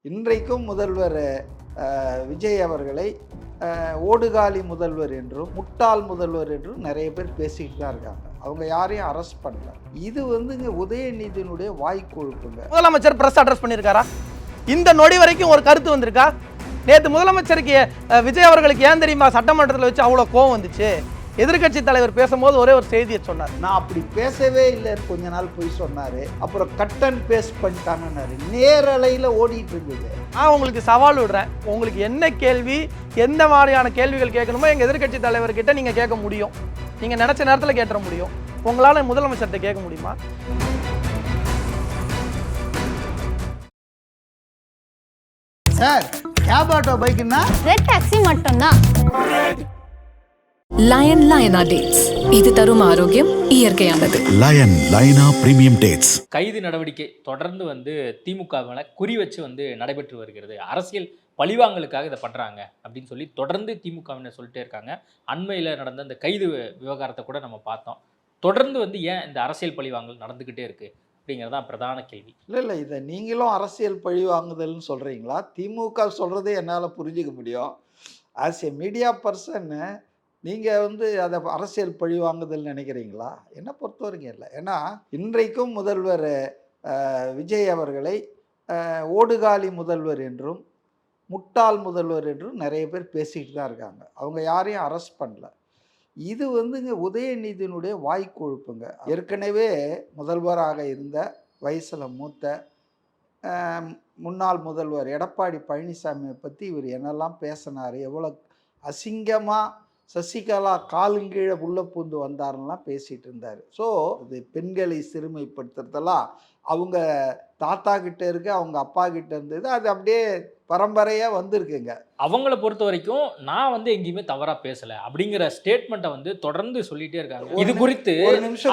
இன்றைக்கும் முதல்வர் விஜய் அவர்களை ஓடுகாலி முதல்வர் என்றும் முட்டாள் முதல்வர் என்றும் நிறைய பேர் பேசிக்கிட்டு தான் இருக்காங்க. அவங்க யாரையும் அரெஸ்ட் பண்ணல. இது வந்துங்க உதயநிதியினுடைய வாய்க்கொழுப்புங்க. முதலமைச்சர் பிரஸ் அட்ரஸ் பண்ணியிருக்காரா? இந்த நொடி வரைக்கும் ஒரு கருத்து வந்திருக்கா? நேற்று முதலமைச்சருக்கு விஜய் அவர்களுக்கு ஏன் தெரியுமா சட்டமன்றத்தில் வச்சு அவ்வளோ கோவம் வந்துச்சு? எதிர்கட்சி தலைவர் பேசும்போது ஒரே ஒரு செய்தியை சொன்னார். நான் அப்படி பேசவே இல்லைன்னு கொஞ்ச நாள் போய் சொன்னாரு. அப்புறம் கட் அண்ட் பேஸ்ட் பண்ணிட்டாங்கன்னாரு. நேரலையில் ஓடிட்டு இருந்தது. நான் உங்களுக்கு சவால் விடுறேன். உங்களுக்கு என்ன கேள்வி, எந்த மாதிரியான கேள்விகள் கேட்கணுமோ எங்கள் எதிர்கட்சி தலைவர்கிட்ட நீங்கள் கேட்க முடியும். நீங்கள் நினச்ச நேரத்தில் கேட்ட முடியும். உங்களால் முதலமைச்சர்கிட்ட கேட்க முடியுமா? சார், கேப் ஆட்டோ பைக்குன்னா ரெட் டாக்ஸி மட்டும்தான். லயன் லயனா டேட்ஸ், இது தரும் ஆரோக்கியம் இயற்கையானது. லயன் லயனா பிரீமியம் டேட்ஸ். கைது நடவடிக்கை தொடர்ந்து திமுக மேல குறி வச்சு நடைபெற்று வருகிறது. அரசியல் பழிவாங்கலுக்காக இதை பண்றாங்க அப்படின்னு சொல்லி தொடர்ந்து திமுகவினர் சொல்லிட்டே இருக்காங்க. அண்மையில் நடந்த இந்த கைது விவகாரத்தை கூட நம்ம பார்த்தோம். தொடர்ந்து ஏன் இந்த அரசியல் பழிவாங்கல் நடந்துகிட்டே இருக்கு அப்படிங்கிறதான் பிரதான கேள்வி. இல்லை இதை நீங்களும் அரசியல் பழி வாங்குதல்னு சொல்கிறீங்களா? திமுக சொல்கிறதே என்னால் புரிஞ்சிக்க முடியும். ஆஸ் ஏ மீடியா பர்சன்னு நீங்கள் அதை அரசியல் பழி வாங்குதல் நினைக்கிறீங்களா? என்னை பொறுத்த வரைக்கும் இல்லை. ஏன்னா இன்றைக்கும் முதல்வர் விஜய் அவர்களை ஓடுகாலி முதல்வர் என்றும் முட்டாள் முதல்வர் என்றும் நிறைய பேர் பேசிக்கிட்டு தான் இருக்காங்க. அவங்க யாரையும் அரெஸ்ட் பண்ணல. இது வந்துங்க உதயநிதியினுடைய வாய்க்கொழுப்புங்க. ஏற்கனவே முதல்வராக இருந்த வயசில் மூத்த முன்னாள் முதல்வர் எடப்பாடி பழனிசாமியை பற்றி இவர் என்னெல்லாம் பேசினார், எவ்வளோ அசிங்கமாக சசிகலா காலுங்கீழே உள்ள பூந்து வந்தாருன்னெலாம் பேசிகிட்டு இருந்தார். ஸோ இது பெண்களை சிறுமைப்படுத்துறதெல்லாம் அவங்க தாத்தா கிட்ட இருக்கு, அவங்க அப்பா கிட்ட இருந்தது, அது அப்படியே பரம்பரையாக வந்திருக்குங்க. அவங்கள பொறுத்த வரைக்கும் நான் எங்கேயுமே தவறா பேசல அப்படிங்கிற ஸ்டேட்மெண்ட்டை தொடர்ந்து சொல்லிட்டே இருக்காங்க. இது குறித்து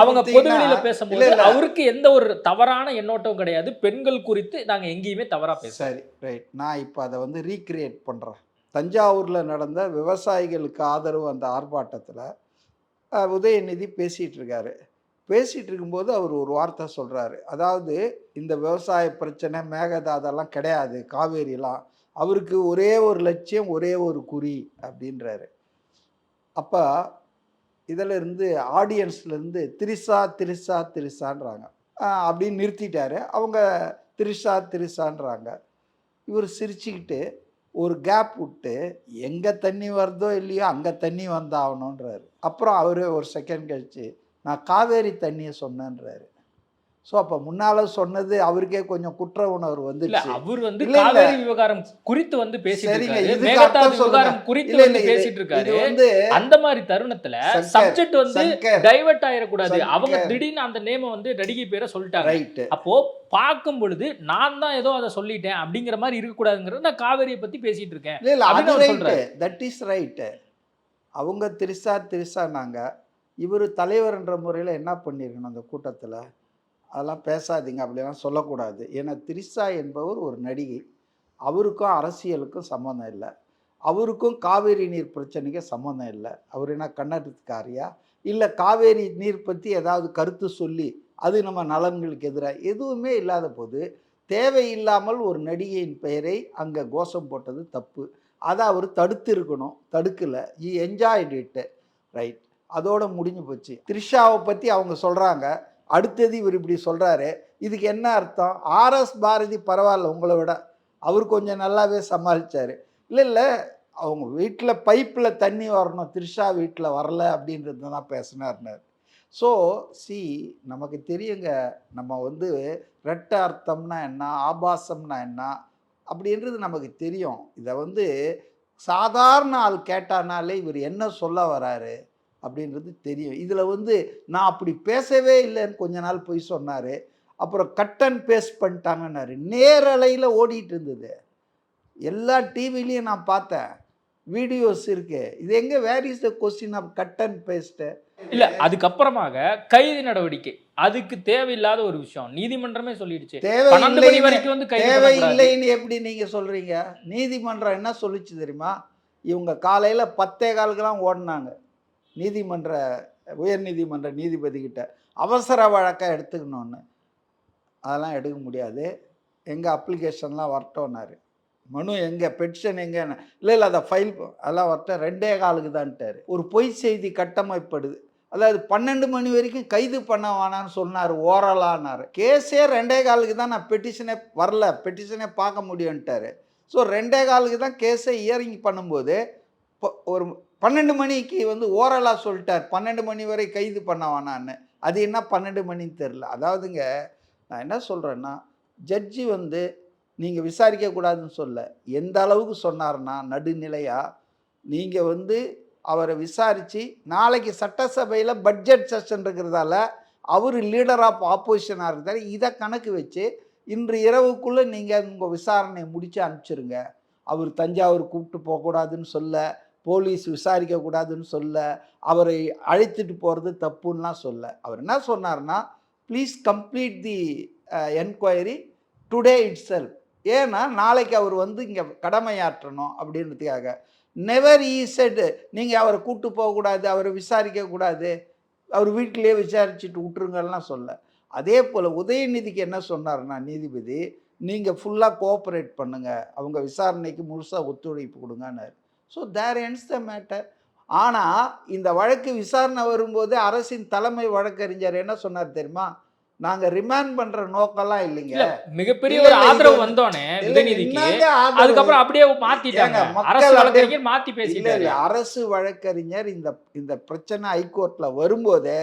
அவங்க பொதுவெளியில பேசும்போது அவருக்கு எந்த ஒரு தவறான எண்ணோட்டம் கிடையாது. பெண்கள் குறித்து நாங்கள் எங்கேயுமே தவறா பேச. சரி, ரைட். நான் இப்போ அதை ரீக்ரியேட் பண்ணுறேன். தஞ்சாவூரில் நடந்த விவசாயிகளுக்கு ஆதரவு அந்த ஆர்ப்பாட்டத்தில் உதயநிதி பேசிகிட்டு இருக்காரு. பேசிகிட்டு இருக்கும்போது அவர் ஒரு வார்த்தை சொல்கிறாரு. அதாவது இந்த விவசாய பிரச்சனை மேகதாதெல்லாம் கிடையாது, காவேரிலாம். அவருக்கு ஒரே ஒரு லட்சியம், ஒரே ஒரு குறி அப்படின்றாரு. அப்போ இதில் இருந்து ஆடியன்ஸ்லேருந்து திரிசா திரிசா திரிசான்றாங்க. அப்படின்னு நிறுத்திட்டாரு. அவங்க திரிசா திரிசான்றாங்க. இவர் சிரிச்சுக்கிட்டு ஒரு கேப் விட்டு எங்கே தண்ணி வருதோ இல்லையோ அங்கே தண்ணி வந்தாகணுன்றாரு. அப்புறம் அவர் ஒரு செகண்ட் கழிச்சு நான் காவேரி தண்ணியை சொன்னேன்றாரு. ஸோ அப்போ முன்னால் சொன்னது அவருக்கே கொஞ்சம் குற்ற உணர்வு வந்துச்சு. அவர் காவேரி விவகாரம் குறித்து பேசிட்டு இருக்காரு. அந்த மாதிரி தருணத்துல சப்ஜெக்ட் டைவர்ட் ஆயிடக்கூடாது. அவங்க திடீர்னு அந்த நேம நடிகை பேரை சொல்லிட்டாங்க. அப்போ பார்க்கும் பொழுது நான் தான் ஏதோ அதை சொல்லிட்டேன் அப்படிங்கிற மாதிரி இருக்கக்கூடாதுங்கிறது நான் காவேரியை பத்தி பேசிட்டு இருக்கேன். That is right. அவங்க திரிசானாங்க. இவர் தலைவர்ன்ற முறையில் என்ன பண்ணியிருக்கணும் அந்த கூட்டத்தில்? அதெல்லாம் பேசாதீங்க, அப்படிலாம் சொல்லக்கூடாது. ஏன்னா திரிசா என்பவர் ஒரு நடிகை. அவருக்கும் அரசியலுக்கும் சம்மந்தம் இல்லை. அவருக்கும் காவேரி நீர் பிரச்சனைக்கும் சம்மந்தம் இல்லை. அவர் என்ன கன்னடத்துக்காரியா? இல்லை காவேரி நீர் பற்றி ஏதாவது கருத்து சொல்லி அது நம்ம நலன்களுக்கு எதிராக எதுவுமே இல்லாத போது தேவையில்லாமல் ஒரு நடிகையின் பெயரை அங்கே கோஷம் போட்டது தப்பு. அதை அவர் தடுத்து இருக்கணும். தடுக்கலை. ஈ என்ஜாய்ட் இட். ரைட். அதோடு முடிஞ்சு போச்சு. த்ரிஷாவை பற்றி அவங்க சொல்கிறாங்க. அடுத்தது இவர் இப்படி சொல்கிறாரு. இதுக்கு என்ன அர்த்தம்? ஆர்எஸ் பாரதி பரவாயில்ல உங்களை விட, அவர் கொஞ்சம் நல்லாவே சமாளித்தார். இல்லை அவங்க வீட்டில் பைப்பில் தண்ணி வரணும், த்ரிஷா வீட்டில் வரல அப்படின்றது தான் பேசினார்னார். ஸோ நமக்கு தெரியுங்க, நம்ம ரெட்ட அர்த்தம்னா என்ன, ஆபாசம்னா என்ன அப்படின்றது நமக்கு தெரியும். இதை சாதாரண ஆள் கேட்டானாலே இவர் என்ன சொல்ல வராரு அப்படின்றது தெரியும். இதில் நான் அப்படி பேசவே இல்லைன்னு கொஞ்ச நாள் போய் சொன்னார். அப்புறம் கட் அண்ட் பேஸ்ட் பண்ணிட்டாங்கன்னாரு. நேரலையில் ஓடிட்டு இருந்தது. எல்லா டிவிலையும் நான் பார்த்தேன், வீடியோஸ் இருக்கு. இது எங்கே? Where is the question of cut and paste? இல்லை, அதுக்கப்புறமாக கைது நடவடிக்கை அதுக்கு தேவையில்லாத ஒரு விஷயம். நீதிமன்றமே சொல்லிடுச்சு தேவையில்லைன்னு. எப்படி நீங்கள் சொல்கிறீங்க? நீதிமன்றம் என்ன சொல்லிச்சு தெரியுமா? இவங்க காலையில் 10:15 ஓடினாங்க உயர் நீதிமன்ற நீதிபதி கிட்ட அவசர வழக்காக எடுத்துக்கணும்னு. அதெல்லாம் எடுக்க முடியாது. எங்கள் அப்ளிகேஷன்லாம் வரட்டோன்னாரு. மனு எங்கே, பெட்டிஷன் எங்கேன்னு, இல்லை அதை ஃபைல் அதெல்லாம் வரட்ட 2:15 தான்ட்டார். ஒரு பொய் செய்தி கட்டமைப்படுது. அதாவது 12 மணி வரைக்கும் கைது பண்ண வேணான்னு சொன்னார், ஓரலானார். கேஸே 2:15 தான், நான் பெட்டிஷனே வரல, பெட்டிஷனே பார்க்க முடியும்ட்டார். ஸோ 2:15 தான் கேஸை ஹியரிங் பண்ணும்போது ஒரு 12 மணிக்கு ஓரலாக சொல்லிட்டார், 12 மணி வரை கைது பண்ண வேணான்னு. அது என்ன 12 மணின்னு தெரில. அதாவதுங்க, நான் என்ன சொல்கிறேன்னா, ஜட்ஜி நீங்கள் விசாரிக்கக்கூடாதுன்னு சொல்ல, எந்த அளவுக்கு சொன்னார்னா, நடுநிலையாக நீங்கள் அவரை விசாரித்து, நாளைக்கு சட்டசபையில் பட்ஜெட் செஷன் இருக்கிறதால அவர் லீடர் ஆஃப் ஆப்போசிஷனாக இருக்கிறதால இதை கணக்கு வச்சு இன்று இரவுக்குள்ளே நீங்கள் உங்கள் விசாரணையை முடித்து அனுப்பிச்சிருங்க. அவர் தஞ்சாவூர் கூப்பிட்டு போகக்கூடாதுன்னு சொல்ல, போலீஸ் விசாரிக்கக்கூடாதுன்னு சொல்ல, அவரை அழைத்துட்டு போகிறது தப்புன்னெலாம் சொல்ல. அவர் என்ன சொன்னார்னா, please complete the enquiry today it self. ஏன்னா நாளைக்கு அவர் இங்கே கடமையாற்றணும் அப்படின்றதுக்காக. நெவர் ஈ செட் நீங்கள் அவரை கூப்பிட்டு போகக்கூடாது, அவரை விசாரிக்கக்கூடாது, அவர் வீட்டிலேயே விசாரிச்சுட்டு விட்டுருங்கலாம் சொல்ல. அதே போல் உதயநிதிக்கு என்ன சொன்னார்னா நீதிபதி, நீங்கள் ஃபுல்லாக கோஆப்ரேட் பண்ணுங்கள், அவங்க விசாரணைக்கு முழுசாக ஒத்துழைப்பு கொடுங்கன்னாரு. So there ends the matter. ஆனால் இந்த வழக்கு விசாரணை வரும்போது அரசின் தலைமை வழக்கறிஞர் என்ன சொன்னார் தெரியுமா, நாங்கள் ரிமாண்ட் பண்ணுற நோக்கம்லாம் இல்லைங்க. மிகப்பெரிய ஒரு ஆதரவு வந்தோடனே உதயநிதிக்கு, அதுக்கப்புறம் அப்படியே மாத்திட்டாங்க. அரசு வழக்கறிஞர் மாத்தி பேசிட்டாரு. அரசு வழக்கறிஞர் இந்த பிரச்சனை ஹைகோர்ட்டில் வரும்போதே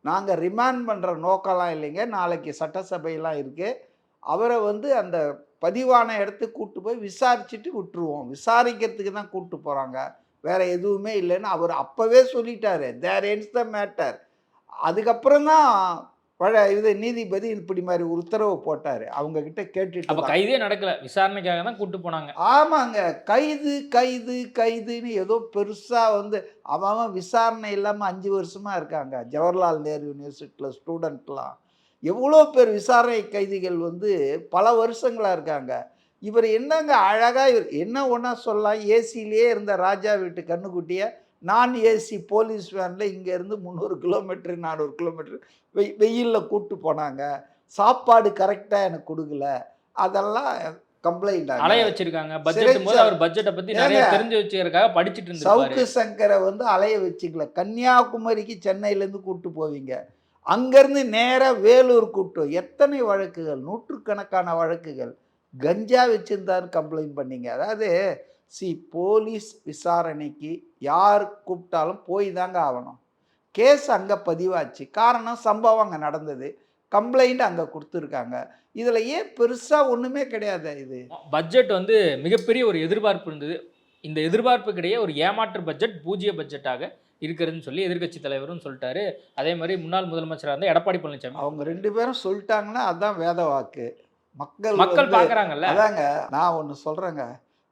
நாங்கள் ரிமாண்ட் பண்ணுற நோக்கம்லாம் இல்லைங்க, நாளைக்கு சட்டசபையெல்லாம் இருக்குது, அவரை அந்த பதிவான இடத்துக்கு கூப்பிட்டு போய் விசாரிச்சுட்டு விட்டுருவோம், விசாரிக்கிறதுக்கு தான் கூப்பிட்டு போகிறாங்க, வேறு எதுவுமே இல்லைன்னு அவர் அப்போவே சொல்லிட்டாரு. தேர் எண்ட்ஸ் த மேட்டர். அதுக்கப்புறம் தான் நீதிபதி இப்படி மாதிரி ஒரு உத்தரவு போட்டார். அவங்க கிட்ட கேட்டுட்டு கைதே நடக்கல, விசாரணைக்காக தான் கூப்பிட்டு போனாங்க. ஆமாங்க, கைது கைது கைதுன்னு ஏதோ பெருசாக அவன் விசாரணை இல்லாமல் 5 வருஷமாக இருக்காங்க. ஜவஹர்லால் நேரு யூனிவர்சிட்டியில் ஸ்டூடெண்ட்லாம் எவ்வளோ பேர் விசாரணை கைதிகள் பல வருஷங்களாக இருக்காங்க. இவர் என்னங்க அழகாக இவர் என்ன ஒன்றா சொல்லலாம், ஏசிலேயே இருந்த ராஜா வீட்டு கண்ணுக்குட்டியை நான் ஏசி போலீஸ் வேனில் இங்கேருந்து 300 கிலோமீட்டர் 400 கிலோமீட்டர் வெயிலில் கூப்பிட்டு போனாங்க, சாப்பாடு கரெக்டாக எனக்கு கொடுக்கல, அதெல்லாம் கம்ப்ளைண்ட் அலைய வச்சிருக்காங்க. பட்ஜெட் போது அவர் பட்ஜெட்டை பற்றி நிறைய தெரிஞ்சு வச்சுக்கிறதுக்காக படிச்சுட்டு இருந்தாரு. சவுக்கு சங்கரை அலைய வச்சுக்கல. கன்னியாகுமரிக்கு சென்னையிலேருந்து கூப்பிட்டு போவீங்க, அங்கேருந்து நேராக வேலூர் கூப்பிட்டு எத்தனை வழக்குகள், நூற்றுக்கணக்கான வழக்குகள், கஞ்சா வச்சுருந்தான்னு கம்ப்ளைண்ட் பண்ணிங்க. அதாவது போலீஸ் விசாரணைக்கு யார் கூப்பிட்டாலும் போய் தாங்க ஆகணும். கேஸ் அங்கே பதிவாச்சு, காரணம் சம்பவம் அங்கே நடந்தது, கம்ப்ளைண்ட் அங்கே கொடுத்துருக்காங்க. இதில் ஏன் பெருசாக ஒன்றுமே கிடையாது. இது பட்ஜெட் மிகப்பெரிய ஒரு எதிர்பார்ப்பு இருந்தது. இந்த எதிர்பார்ப்புக்கிடையே ஒரு ஏமாற்று பட்ஜெட், பூஜ்ய பட்ஜெட்டாக இருக்கிறதுன்னு சொல்லி எதிர்க்கட்சி தலைவரும் சொல்லிட்டாரு. அதே மாதிரி முன்னாள் முதலமைச்சராக இருந்த எடப்பாடி பழனிசாமி, அவங்க 2 பேரும் சொல்லிட்டாங்கன்னா அதுதான் வேத வாக்கு. மக்கள் பார்க்குறாங்கல்ல. அதாங்க நான் ஒன்று சொல்கிறேங்க,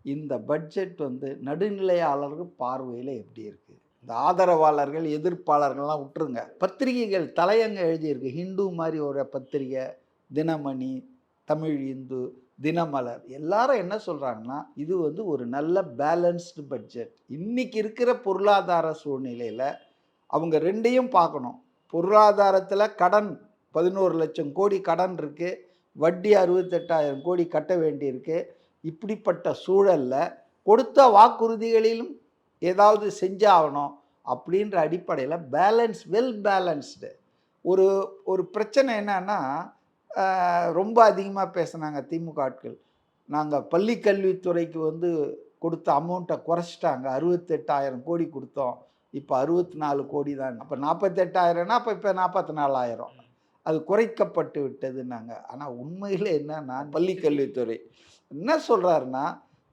இந்த பட்ஜெட் நடுநிலையாளர்கள் பார்வையில் எப்படி இருக்குது, இந்த ஆதரவாளர்கள் எதிர்ப்பாளர்கள்லாம் விட்டுருங்க. பத்திரிகைகள் தலையங்க எழுதியிருக்கு, ஹிந்து மாதிரி ஒரு பத்திரிகை, தினமணி, தமிழ் இந்து, தினமலர், எல்லாரும் என்ன சொல்கிறாங்கன்னா இது ஒரு நல்ல பேலன்ஸ்டு பட்ஜெட். இன்றைக்கி இருக்கிற பொருளாதார சூழ்நிலையில் அவங்க 2ஐயும் பார்க்கணும். பொருளாதாரத்தில் கடன் 11 லட்சம் கோடி கடன் இருக்குது, வட்டி 68,000 கோடி கட்ட வேண்டியிருக்கு. இப்படிப்பட்ட சூழலில் கொடுத்த வாக்குறுதிகளிலும் ஏதாவது செஞ்சாகணும் அப்படின்ற அடிப்படையில் வெல் பேலன்ஸ்டு. ஒரு பிரச்சனை என்னன்னா, ரொம்ப அதிகமாக பேசுனாங்க திமுக ஆட்கள், நாங்கள் பள்ளி கல்வித்துறைக்கு கொடுத்த அமௌண்ட்டை குறைச்சிட்டாங்க, 68,000 கோடி கொடுத்தோம், இப்போ 64 கோடி தான். அப்போ 48,000னா அப்போ இப்போ 44,000 அது குறைக்கப்பட்டு விட்டதுன்னாங்க. ஆனால் உண்மையில் என்னன்னா, பள்ளி கல்வித்துறை என்ன சொல்கிறாருன்னா,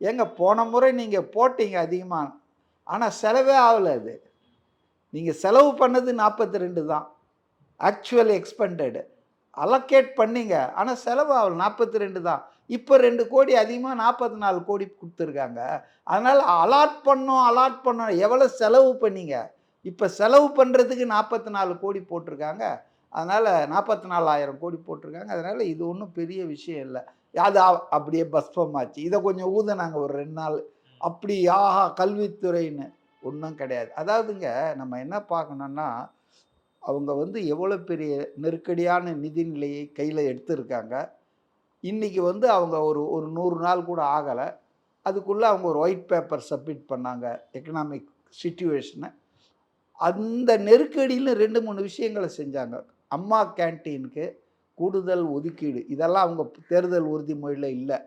ஏங்க போன முறை நீங்கள் போட்டீங்க அதிகமாக, ஆனால் செலவே ஆகலை. அது நீங்கள் செலவு பண்ணது 42 தான், ஆக்சுவல் எக்ஸ்பெண்டடு அலோகேட் பண்ணிங்க, ஆனால் செலவு ஆகலை 42 தான். இப்போ 2 கோடி அதிகமாக 44 கோடி கொடுத்துருக்காங்க. அதனால் அலாட் பண்ணோம் எவ்வளோ செலவு பண்ணிங்க, இப்போ செலவு பண்ணுறதுக்கு 44 கோடி போட்டிருக்காங்க. அதனால் 44,000 கோடி போட்டிருக்காங்க. அதனால் இது ஒன்றும் பெரிய விஷயம் இல்லை. அது அப்படியே பஸ்பமாச்சு. இதை கொஞ்சம் ஊதுனாங்க ஒரு 2 நாள், அப்படி ஆஹா கல்வித்துறைன்னு ஒன்றும் கிடையாது. அதாவதுங்க நம்ம என்ன பார்க்கணுன்னா, அவங்க எவ்வளோ பெரிய நெருக்கடியான நிதிநிலையை கையில் எடுத்திருக்காங்க, இன்றைக்கி வந்து அவங்க ஒரு ஒரு 100 நாள் கூட ஆகலை, அதுக்குள்ளே அவங்க ஒரு ஒயிட் பேப்பர் சப்மிட் பண்ணாங்க எக்கனாமிக் சிச்சுவேஷனை. அந்த நெருக்கடியில் 2-3 விஷயங்களை செஞ்சாங்க. அம்மா கேன்டீனுக்கு கூடுதல் ஒதுக்கீடு, இதெல்லாம் அவங்க தேர்தல் உறுதிமொழியில் இல்லை.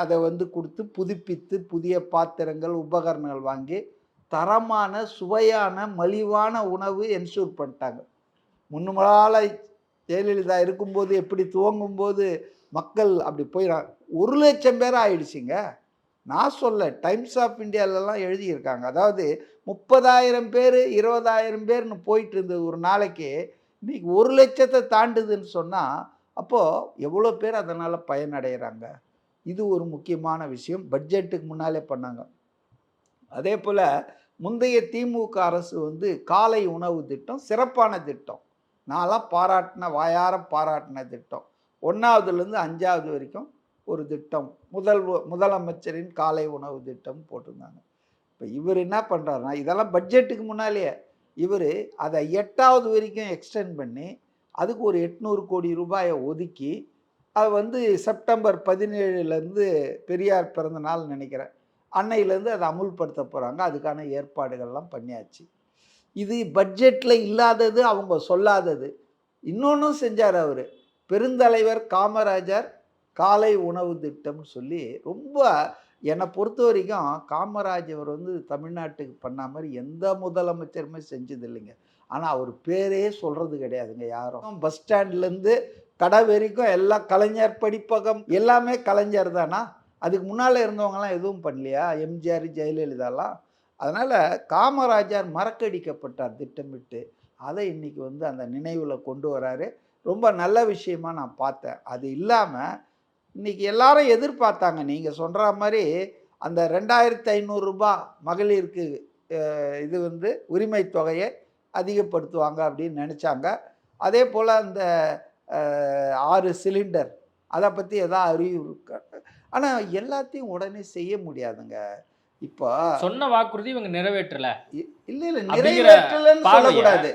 அதை வந்து கொடுத்து புதுப்பித்து புதிய பாத்திரங்கள் உபகரணங்கள் வாங்கி தரமான சுவையான மலிவான உணவு என்ஷூர் பண்ணிட்டாங்க. முன்னால ஜெயலலிதா இருக்கும்போது எப்படி துவங்கும்போது மக்கள் அப்படி போய் 1,00,000 பேர் ஆயிடுச்சுங்க. நான் சொல்ல டைம்ஸ் ஆஃப் இந்தியாவிலலாம் எழுதியிருக்காங்க. அதாவது 30,000 பேர் 20,000 பேர்னு போயிட்டு இருந்தது ஒரு நாளைக்கு, இன்னைக்கு 1,00,000 தாண்டுதுன்னு சொன்னால் அப்போது எவ்வளோ பேர் அதனால் பயனடைகிறாங்க. இது ஒரு முக்கியமான விஷயம் பட்ஜெட்டுக்கு முன்னாலே பண்ணாங்க. அதே போல் முந்தைய திமுக அரசு வந்து காலை உணவு திட்டம் சிறப்பான திட்டம். நான்லாம் பாராட்டின வாயார பாராட்டின திட்டம். 1வதுலேருந்து 5வது வரைக்கும் ஒரு திட்டம் முதலமைச்சரின் காலை உணவு திட்டம் போட்டிருந்தாங்க. இப்போ இவர் என்ன பண்ணுறாருன்னா, இதெல்லாம் பட்ஜெட்டுக்கு முன்னாலேயே இவர் அதை 8வது வரைக்கும் எக்ஸ்டெண்ட் பண்ணி அதுக்கு ஒரு 800 கோடி ரூபாயை ஒதுக்கி அது வந்து செப்டம்பர் 17 பெரியார் பிறந்த நாள் நினைக்கிறேன், அன்னையிலேருந்து அதை அமுல்படுத்த போகிறாங்க. அதுக்கான ஏற்பாடுகள்லாம் பண்ணியாச்சு. இது பட்ஜெட்டில் இல்லாதது, அவங்க சொல்லாதது. இன்னொன்றும் செஞ்சார் அவர். பெருந்தலைவர் காமராஜர் காலை உணவு திட்டம்னு சொல்லி ரொம்ப என்னை பொறுத்த வரைக்கும் காமராஜர் வந்து தமிழ்நாட்டுக்கு பண்ண மாதிரி எந்த முதலமைச்சருமே செஞ்சது இல்லைங்க. ஆனால் அவர் பேரே சொல்கிறது கிடையாதுங்க யாரும். பஸ் ஸ்டாண்ட்லேருந்து கடை வரைக்கும் எல்லாம் கலைஞர் படிப்பகம் எல்லாமே கலைஞர் தானா? அதுக்கு முன்னால் இருந்தவங்கலாம் எதுவும் பண்ணலையா? எம்ஜிஆர் ஜெயலலிதாலாம். அதனால் காமராஜர் மறக்கடிக்கப்பட்டார் திட்டமிட்டு. அதை இன்றைக்கி வந்து அந்த நினைவில் கொண்டு வராரு. ரொம்ப நல்ல விஷயமா நான் பார்த்தேன். அது இல்லாமல் இன்றைக்கி எல்லாரும் எதிர்பார்த்தாங்க நீங்கள் சொல்கிற மாதிரி அந்த 2,500 ரூபாய் மகளிருக்கு இது வந்து உரிமை தொகையை அதிகப்படுத்துவாங்க அப்படின்னு நினச்சாங்க. அதே போல் அந்த 6 சிலிண்டர் அதை பற்றி எதாவது அறிவு இருக்கா? ஆனால் எல்லாத்தையும் உடனே செய்ய முடியாதுங்க. இப்போ சொன்ன வாக்குறுதி இவங்க நிறைவேற்றல. இல்லை நிறைவேற்றலன்னு சொல்லக்கூடாது.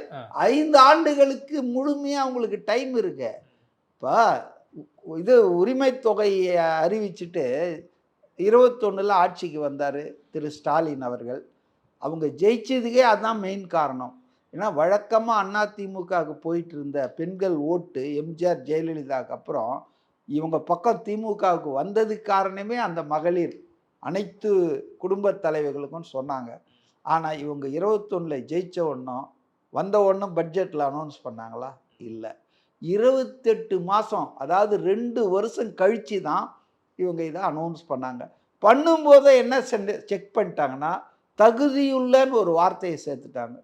5 ஆண்டுகளுக்கு முழுமையாக அவங்களுக்கு டைம் இருக்கு. இப்போ இது உரிமை தொகையை அறிவிச்சுட்டு 21 ஆட்சிக்கு வந்தார் திரு ஸ்டாலின் அவர்கள். அவங்க ஜெயிச்சதுக்கே அதுதான் மெயின் காரணம். ஏன்னா வழக்கமாக அதிமுகவுக்கு போயிட்டு இருந்த பெண்கள் ஓட்டு எம்ஜிஆர் ஜெயலலிதாவுக்கு அப்புறம் இவங்க பக்கம் திமுகவுக்கு வந்ததுக்கு காரணமே அந்த மகளிர் அனைத்து குடும்ப தலைவர்களுக்கும் சொன்னாங்க. ஆனால் இவங்க 21 ஜெயிச்ச ஒன்றும் வந்த ஒன்றும் பட்ஜெட்டில் அனௌன்ஸ் பண்ணாங்களா? இல்லை. 28 மாதம் அதாவது 2 வருஷம் கழித்து தான் இவங்க இதை அனௌன்ஸ் பண்ணாங்க. பண்ணும்போது என்ன செக் பண்ணிட்டாங்கன்னா தகுதியுள்ளன்னு ஒரு வார்த்தையை சேர்த்துட்டாங்க.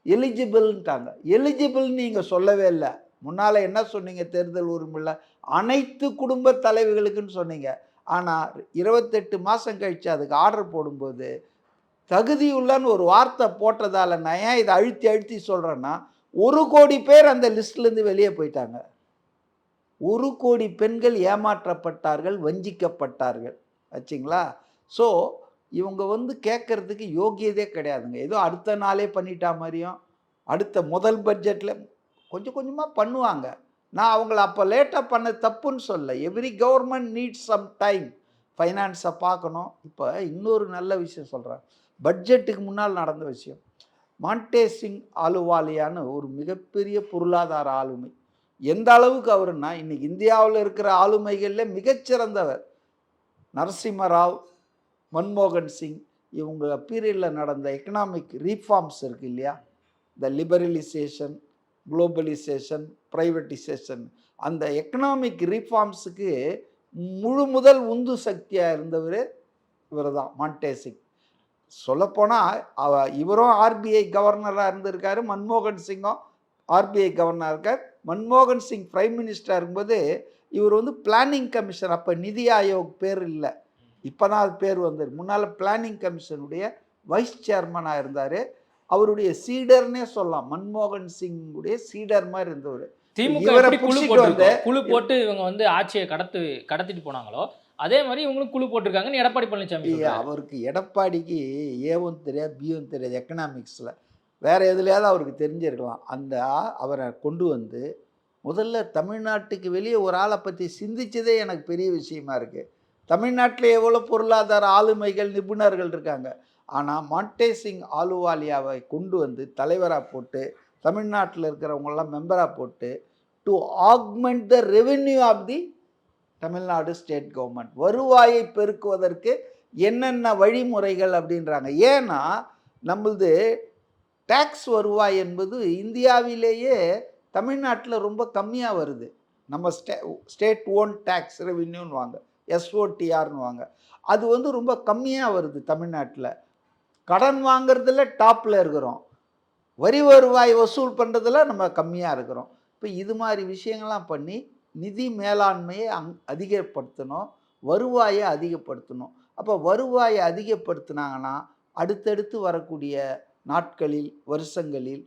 எலிஜிபிள்ன்ட்டாங்க. எலிஜிபிள்னு நீங்கள் சொல்லவே இல்லை. முன்னால் என்ன சொன்னீங்க? தேர்தல் உரிமையில் அனைத்து குடும்ப தலைவர்களுக்குன்னு சொன்னீங்க. ஆனால் 28 மாதம் கழித்து அதுக்கு ஆர்டர் போடும்போது தகுதியுள்ளன்னு ஒரு வார்த்தை போட்டதால் நான் ஏன் இதை அழுத்தி அழுத்தி சொல்கிறேன்னா 1 கோடி பேர் அந்த லிஸ்ட்லேருந்து வெளியே போயிட்டாங்க. 1 கோடி பெண்கள் ஏமாற்றப்பட்டார்கள், வஞ்சிக்கப்பட்டார்கள். ஆச்சுங்களா? ஸோ இவங்க வந்து கேட்குறதுக்கு யோகியதே கிடையாதுங்க. ஏதோ அடுத்த நாளே பண்ணிட்டா மாதிரியும் அடுத்த முதல் பட்ஜெட்டில் கொஞ்சம் கொஞ்சமாக பண்ணுவாங்க. நான் அவங்கள அப்போ லேட்டாக பண்ண தப்புன்னு சொல்ல. Every government needs some time. ஃபைனான்ஸை பார்க்கணும். இப்போ இன்னொரு நல்ல விஷயம் சொல்கிறேன். பட்ஜெட்டுக்கு முன்னால் நடந்த விஷயம். மாண்டேசிங் ஆலுவாலியான்னு ஒரு மிகப்பெரிய பொருளாதார ஆளுமை. எந்த அளவுக்கு அவருன்னா இன்றைக்கி இந்தியாவில் இருக்கிற ஆளுமைகளில் மிகச்சிறந்தவர். நரசிம்மராவ், மன்மோகன் சிங் இவங்க பீரியடில் நடந்த எக்கனாமிக் ரீஃபார்ம்ஸ் இருக்குது இல்லையா? இந்த லிபரலைசேஷன், குளோபலைசேஷன், ப்ரைவேட்டைசேஷன், அந்த எக்கனாமிக் ரீஃபார்ம்ஸுக்கு முதல் உந்து சக்தியாக இருந்தவர் இவர் தான், மாண்டேசிங். சொல்லப்போனால் இவரும் ஆர்பிஐ கவர்னராக இருந்திருக்காரு, மன்மோகன் சிங்கும் ஆர்பிஐ கவர்னராக இருக்கார். மன்மோகன் சிங் பிரைம் மினிஸ்டராக இருக்கும்போது இவர் வந்து பிளானிங் கமிஷன், அப்போ நிதி ஆயோக் பேர் இல்லை, இப்போ தான் அது பேர் வந்தது. முன்னால் பிளானிங் கமிஷனுடைய வைஸ் சேர்மனாக இருந்தார். அவருடைய சீடர்னே சொல்லலாம். மன்மோகன் சிங்குடைய சீடர் மாதிரி இருந்தவர். திமுக குழு போட்டு இவங்க வந்து ஆட்சியை கடத்திட்டு போனாங்களோ அதே மாதிரி இவங்களும் குழு போட்டிருக்காங்கன்னு எடப்பாடி பழனிசாமி. அவருக்கு எடப்பாடிக்கு ஏவும் தெரியாது பியும் தெரியாது எக்கனாமிக்ஸில். வேறு எதுலையாவது அவருக்கு தெரிஞ்சிருக்கலாம். அவரை கொண்டு வந்து முதல்ல தமிழ்நாட்டுக்கு வெளியே ஒரு ஆளை பற்றி சிந்திச்சதே எனக்கு பெரிய விஷயமா இருக்குது. தமிழ்நாட்டில் எவ்வளோ பொருளாதார ஆளுமைகள் நிபுணர்கள் இருக்காங்க. ஆனால் மான்டே சிங் ஆலுவாலியாவை கொண்டு வந்து தலைவராக போட்டு தமிழ்நாட்டில் இருக்கிறவங்களாம் மெம்பராக போட்டு to augment the revenue of the Tamil Nadu state government, வருவாயை பெருக்குவதற்கு என்னென்ன வழிமுறைகள் அப்படின்றாங்க. ஏன்னா நம்மளது டேக்ஸ் வருவாய் என்பது இந்தியாவிலேயே தமிழ்நாட்டில் ரொம்ப கம்மியாக வருது. நம்ம ஸ்டேட் ஓன் டேக்ஸ் ரெவென்யூன்னு வாங்க, எஸ்ஓடிஆர்னு வாங்க. அது வந்து ரொம்ப கம்மியாக வருது தமிழ்நாட்டில். கடன் வாங்கிறதுல டாப்பில் இருக்கிறோம், வரி வருவாய் வசூல் பண்ணுறதுல நம்ம கம்மியாக இருக்கிறோம். இப்போ இது மாதிரி விஷயங்கள்லாம் பண்ணி நிதி மேலாண்மையை அதிகப்படுத்தணும், வருவாயை அதிகப்படுத்தணும். அப்போ வருவாயை அதிகப்படுத்தினாங்கன்னா அடுத்தடுத்து வரக்கூடிய நாட்களில் வருஷங்களில்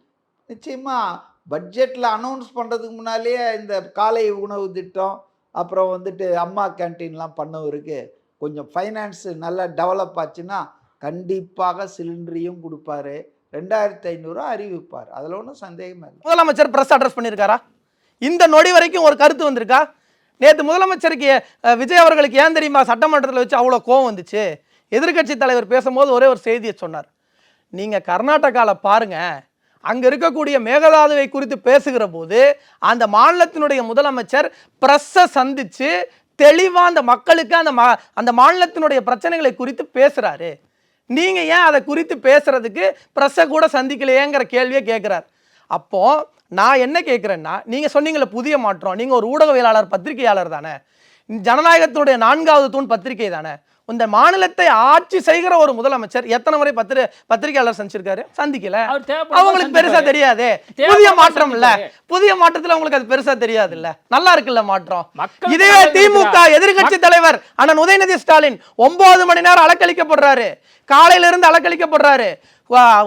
நிச்சயமாக பட்ஜெட்டில் அனௌன்ஸ் பண்ணுறதுக்கு முன்னாலேயே இந்த காலை உணவு திட்டம், அப்புறம் வந்துட்டு அம்மா கேன்டீன்லாம் பண்ணவருக்கு கொஞ்சம் ஃபைனான்ஸு நல்லா டெவலப் ஆச்சுன்னா கண்டிப்பாக சிலிண்டரையும் கொடுப்பாரு, 2500 அறிவிப்பார். அதில் ஒன்றும் சந்தேகமே இல்லை. முதலமைச்சர் பிரஸ் அட்ரஸ் பண்ணியிருக்காரா? இந்த நொடி வரைக்கும் ஒரு கருத்து வந்திருக்கா? நேற்று முதலமைச்சருக்கு விஜய் அவர்களுக்கு ஏன் தெரியுமா சட்டமன்றத்தில் வச்சு அவ்வளோ கோவம் வந்துச்சு? எதிர்க்கட்சி தலைவர் பேசும்போது ஒரே ஒரு செய்தியை சொன்னார். நீங்கள் கர்நாடகாவில் பாருங்கள், அங்கே இருக்கக்கூடிய மேகதாதுவை குறித்து பேசுகிற போது அந்த மாநிலத்தினுடைய முதலமைச்சர் பிரஸ்ஸை சந்தித்து தெளிவாக அந்த மக்களுக்கு அந்த மாநிலத்தினுடைய பிரச்சனைகளை குறித்து பேசுகிறாரு. நீங்கள் ஏன் அதை குறித்து பேசுகிறதுக்கு பிரஸ்ஸை கூட சந்திக்கலையேங்கிற கேள்வியை கேட்குறார். அப்போது நான் என்ன கேட்குறேன்னா, நீங்கள் சொன்னீங்களே புதிய மாற்றம், நீங்கள் ஒரு ஊடகவியலாளர் பத்திரிகையாளர் தானே, ஜனநாயகத்தினுடைய 4வது தூண் பத்திரிகை தானே. இந்த மாநிலத்தை ஆட்சி செய்கிற ஒரு முதலமைச்சர் எத்தனை முறை பத்திரிகையாளர் சந்திச்சிருக்காரு? சந்திக்கல. அவங்களுக்கு பெருசா தெரியாது. புதிய மாற்றம் இல்ல, புதிய மாற்றத்துல உங்களுக்கு அது பெருசா தெரியாது இல்ல. நல்லா இருக்குல்ல மாற்றம். இதே திமுக எதிர்க்கட்சி தலைவர் அண்ணன் உதயநிதி ஸ்டாலின் 9 மணி நேரம் அலக்களிக்கப்படுறாரு, காலையில இருந்து அலக்களிக்கப்படுறாரு.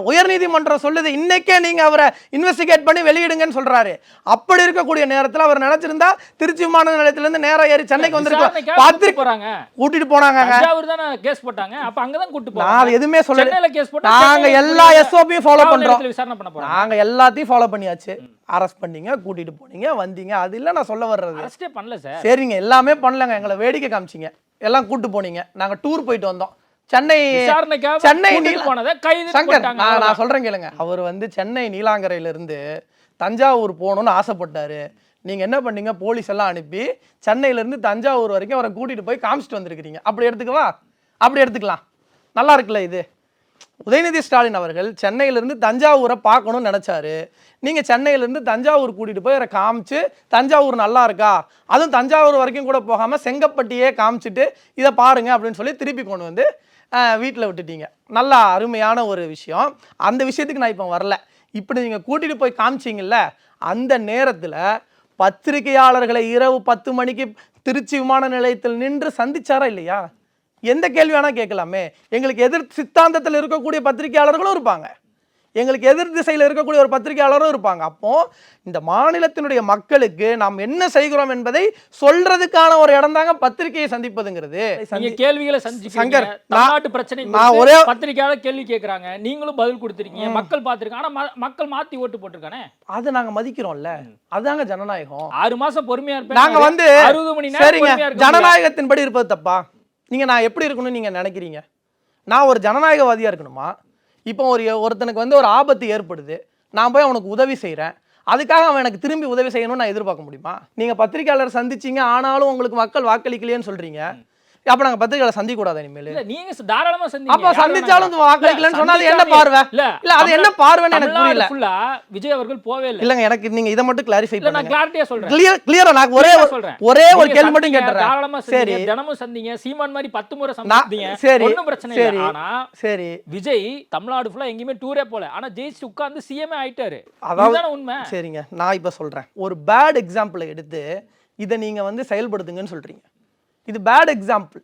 உயர்நீதிமன்றம் சொல்லுது இன்னைக்கே நீங்க அவரை இன்வெஸ்டிகேட் பண்ணி வெளியிடுங்கன்னு சொல்றாரு. அப்படி இருக்கக்கூடிய நேரத்தில் அவர் நினைச்சிருந்தா திருச்சி விமான நிலையத்திலிருந்து நேரம் ஏறி சென்னைக்கு வந்திருக்கலாம். கூட்டிட்டு போனாங்க, நான் எதுவுமே சொல்லல. நாங்க எல்லா எஸ்ஓபியும் ஃபாலோ பண்றோம், நாங்க எல்லாத்தையும் ஃபாலோ பண்ணியாச்சு. அரெஸ்ட் பண்ணீங்க, கூட்டிட்டு போனீங்க, வந்தீங்க, அது இல்ல நான் சொல்ல வர்றது. சரிங்க, எல்லாமே பண்ணலங்க, எங்களை வேடிக்கை காமிச்சிங்க, எல்லாம் கூட்டு போனீங்க. நாங்க டூர் போயிட்டு வந்தோம். சென்னை சங்கர், நான் சொல்றேன் கேளுங்க. அவர் வந்து சென்னை நீலாங்கரையில இருந்து தஞ்சாவூர் போகணும்னு ஆசைப்பட்டாரு. நீங்க என்ன பண்ணீங்க? போலீஸ் எல்லாம் அனுப்பி சென்னையில இருந்து தஞ்சாவூர் வரைக்கும் அவரை கூட்டிட்டு போய் காமிச்சிட்டு வந்திருக்கிறீங்க. அப்படி எடுத்துக்கவா? அப்படி எடுத்துக்கலாம். நல்லா இருக்குல்ல இது? உதயநிதி ஸ்டாலின் அவர்கள் சென்னையிலிருந்து தஞ்சாவூரை பார்க்கணும்னு நினைச்சாரு. நீங்க சென்னையிலிருந்து தஞ்சாவூர் கூட்டிட்டு போய் அவரை காமிச்சு தஞ்சாவூர் நல்லா இருக்கா, அதுவும் தஞ்சாவூர் வரைக்கும் கூட போகாம செங்கப்பட்டியே காமிச்சிட்டு இதை பாருங்க அப்படின்னு சொல்லி திருப்பி கொண்டு வந்து வீட்டில் விட்டுட்டீங்க. நல்லா அருமையான ஒரு விஷயம். அந்த விஷயத்துக்கு நான் இப்போ வரல. இப்படி நீங்கள் கூட்டிகிட்டு போய் காமிச்சிங்கல்ல, அந்த நேரத்தில் பத்திரிகையாளர்களை இரவு 10 மணிக்கு திருச்சி விமான நிலையத்தில் நின்று சந்திச்சாரா இல்லையா? எந்த கேள்வி வேணால் கேட்கலாமே. எங்களுக்கு எதிர் சித்தாந்தத்தில் இருக்கக்கூடிய பத்திரிகையாளர்களும் இருப்பாங்க, எங்களுக்கு எதிர் திசையில் இருக்கக்கூடிய ஒரு பத்திரிகையாளரும் இருப்பாங்க. அப்போ இந்த மாநிலத்தினுடைய மக்களுக்கு நாம் என்ன செய்கிறோம் என்பதை சொல்றதுக்கான ஒரு இடம் தாங்க பத்திரிகையை சந்திப்பதுங்கிறது. கேள்விகளை சங்கர், நாட்டு பிரச்சனை ஒரே பத்திரிகையாளர் கேள்வி கேட்கறாங்க, நீங்களும் பதில் கொடுத்துருக்கீங்க, மக்கள் பார்த்திருக்காங்க. ஆனா மக்கள் மாத்தி ஓட்டு போட்டிருக்கானே, அதை நாங்க மதிக்கிறோம்ல. அதுதாங்க ஜனநாயகம். 6 மாசம் பொறுமையா இருப்பேன் நாங்க வந்து 60 மணி நேரம். சரிங்க, ஜனநாயகத்தின்படி இருப்பது தப்பா? நீங்க நான் எப்படி இருக்கணும்னு நீங்க நினைக்கிறீங்க? நான் ஒரு ஜனநாயகவாதியா இருக்கணுமா? இப்போ ஒருத்தனுக்கு வந்து ஒரு ஆபத்து ஏற்படுது, நான் போய் அவனுக்கு உதவி செய்கிறேன், அதுக்காக அவன் எனக்கு திரும்பி உதவி செய்யணும்னு நான் எதிர்பார்க்க முடியுமா? நீங்கள் பத்திரிகையாளர் சந்திச்சிங்க, ஆனாலும் உங்களுக்கு மக்கள் வாக்களிக்கலையேன்னு சொல்கிறீங்க. அப்போ நாங்கள் பத்திரிகையாளர் சந்திக்க கூடாது இனிமேல்? நீங்க தாராளமா சந்திங்க. அப்போ சந்திச்சாலும் வாக்களிக்கலன்னு சொன்னா அது என்ன பார்வை? இல்ல அது என்ன பார்வைன்னு எனக்கு புரியல. ஃபுல்லா விஜய் அவர்கள் போவே இல்ல. இல்லங்க, எனக்கு நீங்க இத மட்டும் கிளாரிஃபை பண்ணுங்க. நான் கிளாரிட்டியா சொல்றேன். கிளியரா நான் ஒரே ஒரு கேள்வி மட்டும் கேட்றேன். தாராளமா சரி, தினமும் சந்திங்க, சீமான் மாதிரி 10 முறை சந்திங்க, ஒண்ணும் பிரச்சனை இல்ல. ஆனா சரி, விஜய் தமிழ்நாடு ஃபுல்லா எங்கயுமே டூரே போல, ஆனா ஜெயிச்சு உட்கார்ந்து சிஎம் ஆயிட்டாரு. அதான் உண்மை. சரிங்க, நான் இப்ப சொல்றேன். ஒரு பேட் எக்ஸாம்பிள் எடுத்து இத நீங்க வந்து செயல்படுத்துங்கன்னு சொல்றீங்க. இது பேட் எக்ஸாம்பிள்.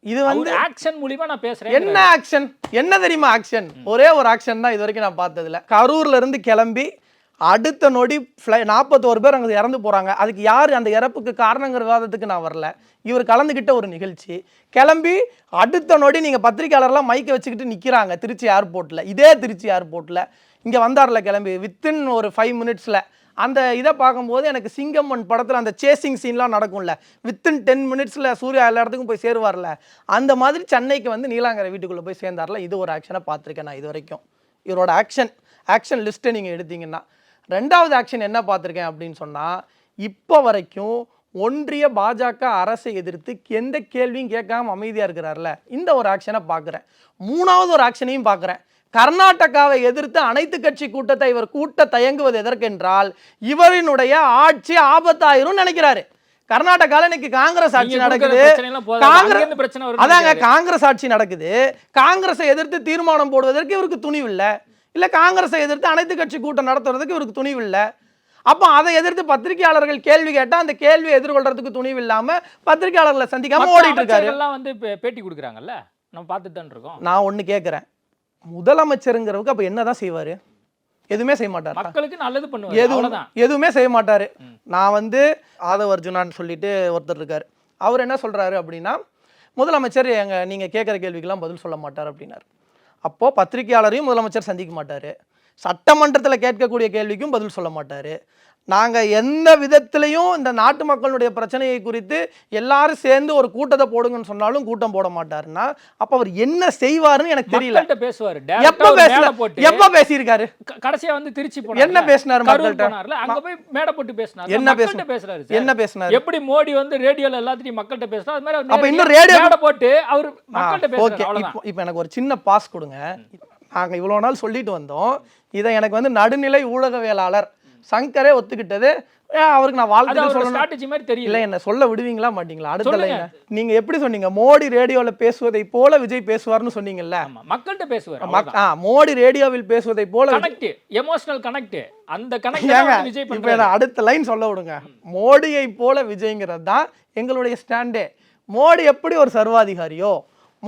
இது வந்து ஆக்ஷன் மூலமா நான் பேசுறேன். என்ன ஆக்ஷன்? என்ன தெரியுமா ஆக்ஷன்? ஒரே ஒரு ஆக்ஷன் தான் இது வரைக்கும் நான் பார்த்ததுல. கரூர்ல இருந்து கிளம்பி அடுத்த நொடி 41 பேர் அங்கே இறந்து போறாங்க. அதுக்கு யார் அந்த இறப்புக்கு காரணங்கிற விவாதத்துக்கு நான் வரல. இவர் கலந்துக்கிட்ட ஒரு நிகழ்ச்சி. கிளம்பி அடுத்த நொடி நீங்க பத்திரிகையாளர்லாம் மைக்கை வச்சுக்கிட்டு நிக்கிறாங்க திருச்சி ஏர்போர்ட்ல. இதே திருச்சி ஏர்போர்ட்ல இங்க வந்தார்ல கிளம்பி வித்தின் ஒரு 5 மினிட்ஸ்ல அந்த இதை பார்க்கும்போது எனக்கு சிங்கம்மன் படத்தில் அந்த சேசிங் சீன்லாம் நடக்கும்ல, வித்தின் 10 மினிட்ஸில் சூர்யா எல்லா இடத்துக்கும் போய் சேருவார்ல, அந்த மாதிரி சென்னைக்கு வந்து நீலாங்கரை வீட்டுக்குள்ளே போய் சேர்ந்தார்ல. இது ஒரு ஆக்ஷனை பார்த்துருக்கேன் நான் இது வரைக்கும். இவரோட ஆக்ஷன் லிஸ்ட்டை நீங்கள் எடுத்தீங்கன்னா. 2வது ஆக்ஷன் என்ன பார்த்துருக்கேன் அப்படின்னு சொன்னால், இப்போ வரைக்கும் ஒன்றிய பாஜக அரசை எதிர்த்து எந்த கேள்வியும் கேட்காம அமைதியாக இருக்கிறார்ல, இந்த ஒரு ஆக்ஷனை பார்க்குறேன். 3வது ஒரு ஆக்ஷனையும் பார்க்குறேன். கர்நாடகாவை எதிர்த்து அனைத்து கட்சி கூட்டத்தை இவர் கூட்ட தயங்குவது எதற்கென்றால், இவரினுடைய ஆட்சி ஆபத்தாயிரும் நினைக்கிறாரு. கர்நாடகாவில் இன்னைக்கு காங்கிரஸ் ஆட்சி நடக்குது. அதாங்க காங்கிரஸ் ஆட்சி நடக்குது. காங்கிரஸை எதிர்த்து தீர்மானம் போடுவதற்கு இவருக்கு துணிவில்லை. இல்லை காங்கிரஸை எதிர்த்து அனைத்து கட்சி கூட்டம் நடத்துறதுக்கு இவருக்கு துணிவில்லை. அப்போ அதை எதிர்த்து பத்திரிகையாளர்கள் கேள்வி கேட்டால் அந்த கேள்வியை எதிர்கொள்றதுக்கு துணிவு இல்லாமல் பத்திரிகையாளர்களை சந்திக்காம ஓடிட்டு இருக்காரு. வந்து பேட்டி கொடுக்குறாங்கல்ல, நம்ம பார்த்துட்டு தான் இருக்கோம். நான் ஒன்று கேட்குறேன், முதலமைச்சருங்கிறவங்க அப்போ என்னதான் செய்வார்? எதுவுமே செய்ய மாட்டார். மக்களுக்கு நல்லது பண்ணுவார், எதுவுமே செய்ய மாட்டார். நான் வந்து ஆதவ அர்ஜுனான்னு சொல்லிட்டு ஒருத்தர் இருக்கார். அவர் என்ன சொல்கிறாரு அப்படின்னா, முதலமைச்சர் நீங்கள் கேட்குற கேள்விக்கெல்லாம் பதில் சொல்ல மாட்டார் அப்படின்னார். அப்போது பத்திரிகையாளரையும் முதலமைச்சர் சந்திக்க மாட்டார். சட்டமன்றத்தில் கேட்கக்கூடிய கேள்விக்கும் பதில் சொல்ல மாட்டார். நாங்கள் எந்த விதத்திலையும் இந்த நாட்டு மக்களுடைய பிரச்சனையை குறித்து எல்லாரும் சேர்ந்து ஒரு கூட்டத்தை போடுங்கன்னு சொன்னாலும் கூட்டம் போட மாட்டாருன்னா, அப்போ அவர் என்ன செய்வாருன்னு எனக்கு தெரியல. எப்ப பேசியிருக்காரு? கடைசியா வந்து திருச்சி என்ன பேசினாரு? அங்க போய் மேடை போட்டு பேசினாரு. என்ன பேசினாரு? எப்படி மோடி வந்து ரேடியோல எல்லாத்தையும் மக்கள்கிட்ட பேசினா அது மாதிரி அப்ப இன்னும் ரேடியோ போட்டு அவர் மக்கள்கிட்ட பேசுறாரு. இப்போ எனக்கு ஒரு சின்ன பாஸ் கொடுங்க. நாங்கள் இவ்வளோ நாள் சொல்லிட்டு வந்தோம். இதை எனக்கு வந்து நடுநிலை ஊடகவியலாளர் சங்கரே ஒத்துக்கிட்டது. அவருக்கு நான் வாழ்த்து சொல்லணும் தெரியல. என்ன சொல்ல விடுவீங்களா மாட்டீங்களா? அடுத்த லைன் நீங்க எப்படி சொன்னீங்க? மோடி ரேடியோவில் பேசுவதை போல விஜய் பேசுவார்னு சொன்னீங்கல்ல. மக்கள்கிட்ட பேசுவார். மோடி ரேடியோவில் பேசுவதை போல எமோஷனல் கனெக்ட், அந்த கனெக்ட் விஜய். இப்போ அடுத்த லைன் சொல்ல விடுங்க. மோடியை போல விஜய்ங்கிறது தான் எங்களுடைய ஸ்டாண்டே. மோடி எப்படி ஒரு சர்வாதிகாரியோ,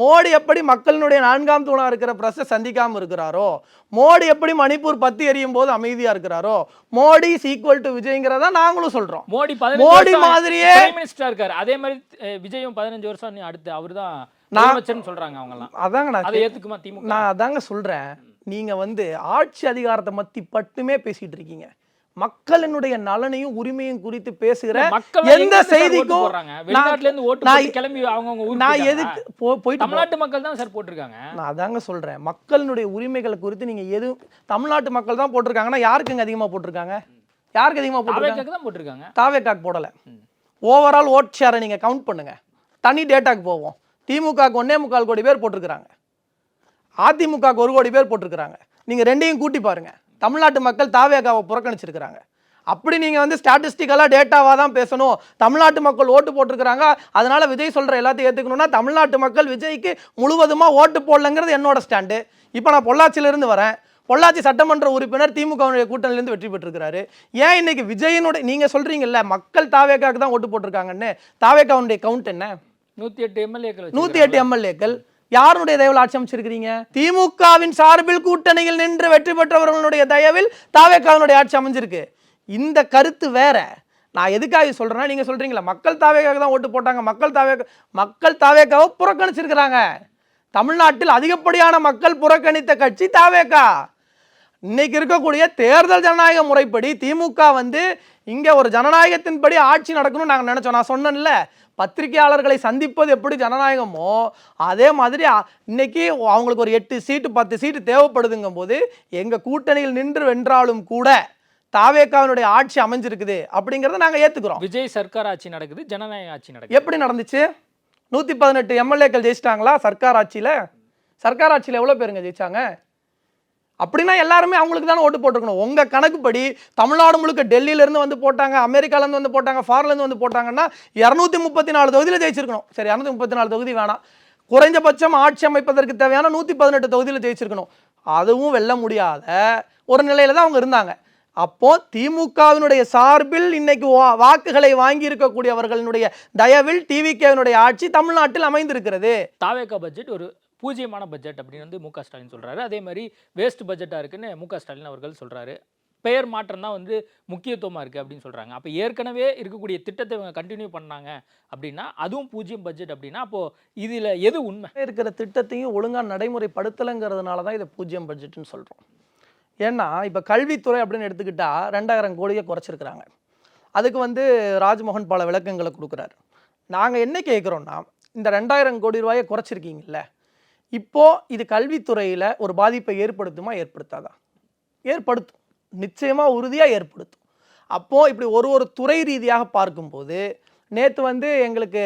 மோடி எப்படி மக்களினுடைய 4ஆம் தூணா இருக்கிற பிரஸ்ஸை சந்திக்காம இருக்கிறாரோ, மோடி எப்படி மணிப்பூர் பத்தி எரியும் போது அமைதியா இருக்கிறாரோ, மோடி இஸ் ஈக்குவல் டு விஜய்ங்கிறதா நாங்களும் சொல்றோம். மோடி மாதிரியே மினிஸ்டரா இருக்காரு. அதே மாதிரி விஜயும் 15 வருஷம் அடுத்து அவர்தான் முதலமைச்சர்னு சொல்றாங்க அவங்க எல்லாம். அதாங்க நான் அதை ஏத்துக்குமா திமுக? நான் அதாங்க சொல்றேன். நீங்க வந்து ஆட்சி அதிகாரத்தை மத்தி மட்டுமே பேசிட்டு இருக்கீங்க. மக்களினுடைய நலனையும் உரிமையும் குறித்து பேசுகிற எந்த செய்திக்கும் நான் எதுக்கு போயிட்டு தமிழ்நாட்டு மக்கள் தான் சார் போட்டிருக்காங்க. நான் அதாங்க சொல்றேன். மக்களினுடைய உரிமைகளை குறித்து நீங்க எதுவும் தமிழ்நாட்டு மக்கள் தான் போட்டிருக்காங்கன்னா யாருக்குங்க அதிகமா போட்டிருக்காங்க? யாருக்கு அதிகமா போட்டிருக்காங்க? தாவேக்காக்கு போடல. ஓவரால் ஓட் ஷேரை நீங்க கவுண்ட் பண்ணுங்க. தனி டேட்டாக்கு போவோம். திமுகக்கு 1.25 கோடி பேர் போட்டிருக்கிறாங்க. அதிமுகக்கு 1 கோடி பேர் போட்டிருக்கிறாங்க. நீங்க ரெண்டையும் கூட்டி பாருங்க. தமிழ்நாட்டு மக்கள் தாவேகாவை புறக்கணிச்சிருக்கிறாங்க. அப்படி நீங்க வந்து ஸ்டாட்டிஸ்டிக்கலா டேட்டாவா தான் பேசணும். தமிழ்நாட்டு மக்கள் ஓட்டு போட்டிருக்கிறாங்க, அதனால விஜய் சொல்ற எல்லாத்தையும் ஏத்துக்கணும்னா தமிழ்நாட்டு மக்கள் விஜய்க்கு முழுவதுமா ஓட்டு போடலங்கிறது என்னோட ஸ்டாண்டு. இப்போ நான் பொள்ளாச்சியிலிருந்து வரேன். பொள்ளாச்சி சட்டமன்ற உறுப்பினர் திமுகவுடைய கூட்டணியிலிருந்து வெற்றி பெற்றிருக்கிறாரு. ஏன் இன்னைக்கு விஜயனுடைய நீங்க சொல்றீங்கல்ல மக்கள் தாவேகாவுக்கு தான் ஓட்டு போட்டிருக்காங்கன்னு, தாவேகாவுடைய கவுண்ட் என்ன? 108 எம்எல்ஏக்கள். யாருடைய தயவில் ஆட்சி அமைச்சிருக்கிறீங்க? திமுகவின் சார்பில் கூட்டணியில் நின்று வெற்றி பெற்றவர்களுடைய தயவில் தாவேகாவினுடைய ஆட்சி அமைஞ்சிருக்கு. இந்த கருத்து வேற. நான் எதுக்காக சொல்றேன்னா, நீங்க சொல்றீங்களா மக்கள் தாவேகாக தான் ஓட்டு போட்டாங்க, மக்கள் தாவேகாவை புறக்கணிச்சிருக்கிறாங்க. தமிழ்நாட்டில் அதிகப்படியான மக்கள் புறக்கணித்த கட்சி தாவேகா. இன்னைக்கு இருக்கக்கூடிய தேர்தல் ஜனநாயக முறைப்படி திமுக வந்து இங்க ஒரு ஜனநாயகத்தின்படி ஆட்சி நடக்கணும்னு நாங்கள் நினைச்சோம். நான் சொன்னேன்ல, பத்திரிகையாளர்களை சந்திப்பது எப்படி ஜனநாயகமோ அதே மாதிரி இன்னைக்கு அவங்களுக்கு ஒரு 8 சீட்டு 10 சீட்டு தேவைப்படுதுங்கும் போது எங்க கூட்டணியில் நின்று வென்றாலும் கூட தாவேகாவினுடைய ஆட்சி அமைஞ்சிருக்குது அப்படிங்கறத நாங்க ஏத்துக்கிறோம். விஜய் சர்க்கார் ஆட்சி நடக்குது, ஜனநாயக ஆட்சி நடக்குது. எப்படி நடந்துச்சு? 118 எம்எல்ஏக்கள் ஜெயிச்சிட்டாங்களா சர்க்கார் ஆட்சியில? சர்க்கார் ஆட்சியில எவ்வளவு பேருங்க ஜெயிச்சாங்க? அப்படின்னா எல்லாருமே அவங்களுக்கு தானே ஓட்டு போட்டுருக்கணும். உங்க கணக்குப்படி தமிழ்நாடு முழுக்க டெல்லியிலேருந்து வந்து போட்டாங்க, அமெரிக்காலேருந்து வந்து போட்டாங்க, ஃபாரின்லேருந்து வந்து போட்டாங்கன்னா 234 தொகுதியில் ஜெயிச்சிருக்கணும். சரி, 234 தொகுதி வேணாம், குறைஞ்சபட்சம் ஆட்சி அமைப்பதற்கு தேவையான 118 தொகுதியில் ஜெயிச்சிருக்கணும். அதுவும் வெல்ல முடியாத ஒரு நிலையில தான் அவங்க இருந்தாங்க. அப்போ திமுகவினுடைய சார்பில் இன்னைக்கு வாக்குகளை வாங்கி இருக்கக்கூடியவர்களுடைய தயவில் டிவிகேவினுடைய ஆட்சி தமிழ்நாட்டில் அமைந்திருக்கிறது. தாவேகா பட்ஜெட் ஒரு பூஜ்யமான பட்ஜெட் அப்படின்னு வந்து மு.க. ஸ்டாலின் சொல்றாரு. அதே மாதிரி வேஸ்ட் பட்ஜெட்டாக இருக்குன்னு மு.க. ஸ்டாலின் அவர்கள் சொல்றாரு. பெயர் மாற்றம் தான் வந்து முக்கியத்துவமாக இருக்குது அப்படின்னு சொல்கிறாங்க. அப்போ ஏற்கனவே இருக்கக்கூடிய திட்டத்தை இவங்க கண்டினியூ பண்ணாங்க அப்படின்னா அதுவும் 0 பட்ஜெட் அப்படின்னா அப்போது இதில் எது உண்மை? இருக்கிற திட்டத்தையும் ஒழுங்காக நடைமுறைப்படுத்தலைங்கிறதுனால தான் இதை 0 பட்ஜெட்னு சொல்கிறோம். ஏன்னா இப்போ கல்வித்துறை அப்படின்னு எடுத்துக்கிட்டா 2000 கோடியை குறைச்சிருக்கிறாங்க. அதுக்கு வந்து ராஜ்மோகன் பல விளக்கங்களை கொடுக்குறாரு. நாங்கள் என்ன கேட்குறோன்னா, இந்த 2000 கோடி ரூபாயை குறைச்சிருக்கீங்கல்ல, இப்போது இது கல்வித்துறையில் ஒரு பாதிப்பை ஏற்படுத்துமா ஏற்படுத்தாதா? ஏற்படுத்தும், நிச்சயமாக உறுதியாக ஏற்படுத்தும். அப்போது இப்படி ஒரு துறை ரீதியாக பார்க்கும்போது நேற்று வந்து எங்களுக்கு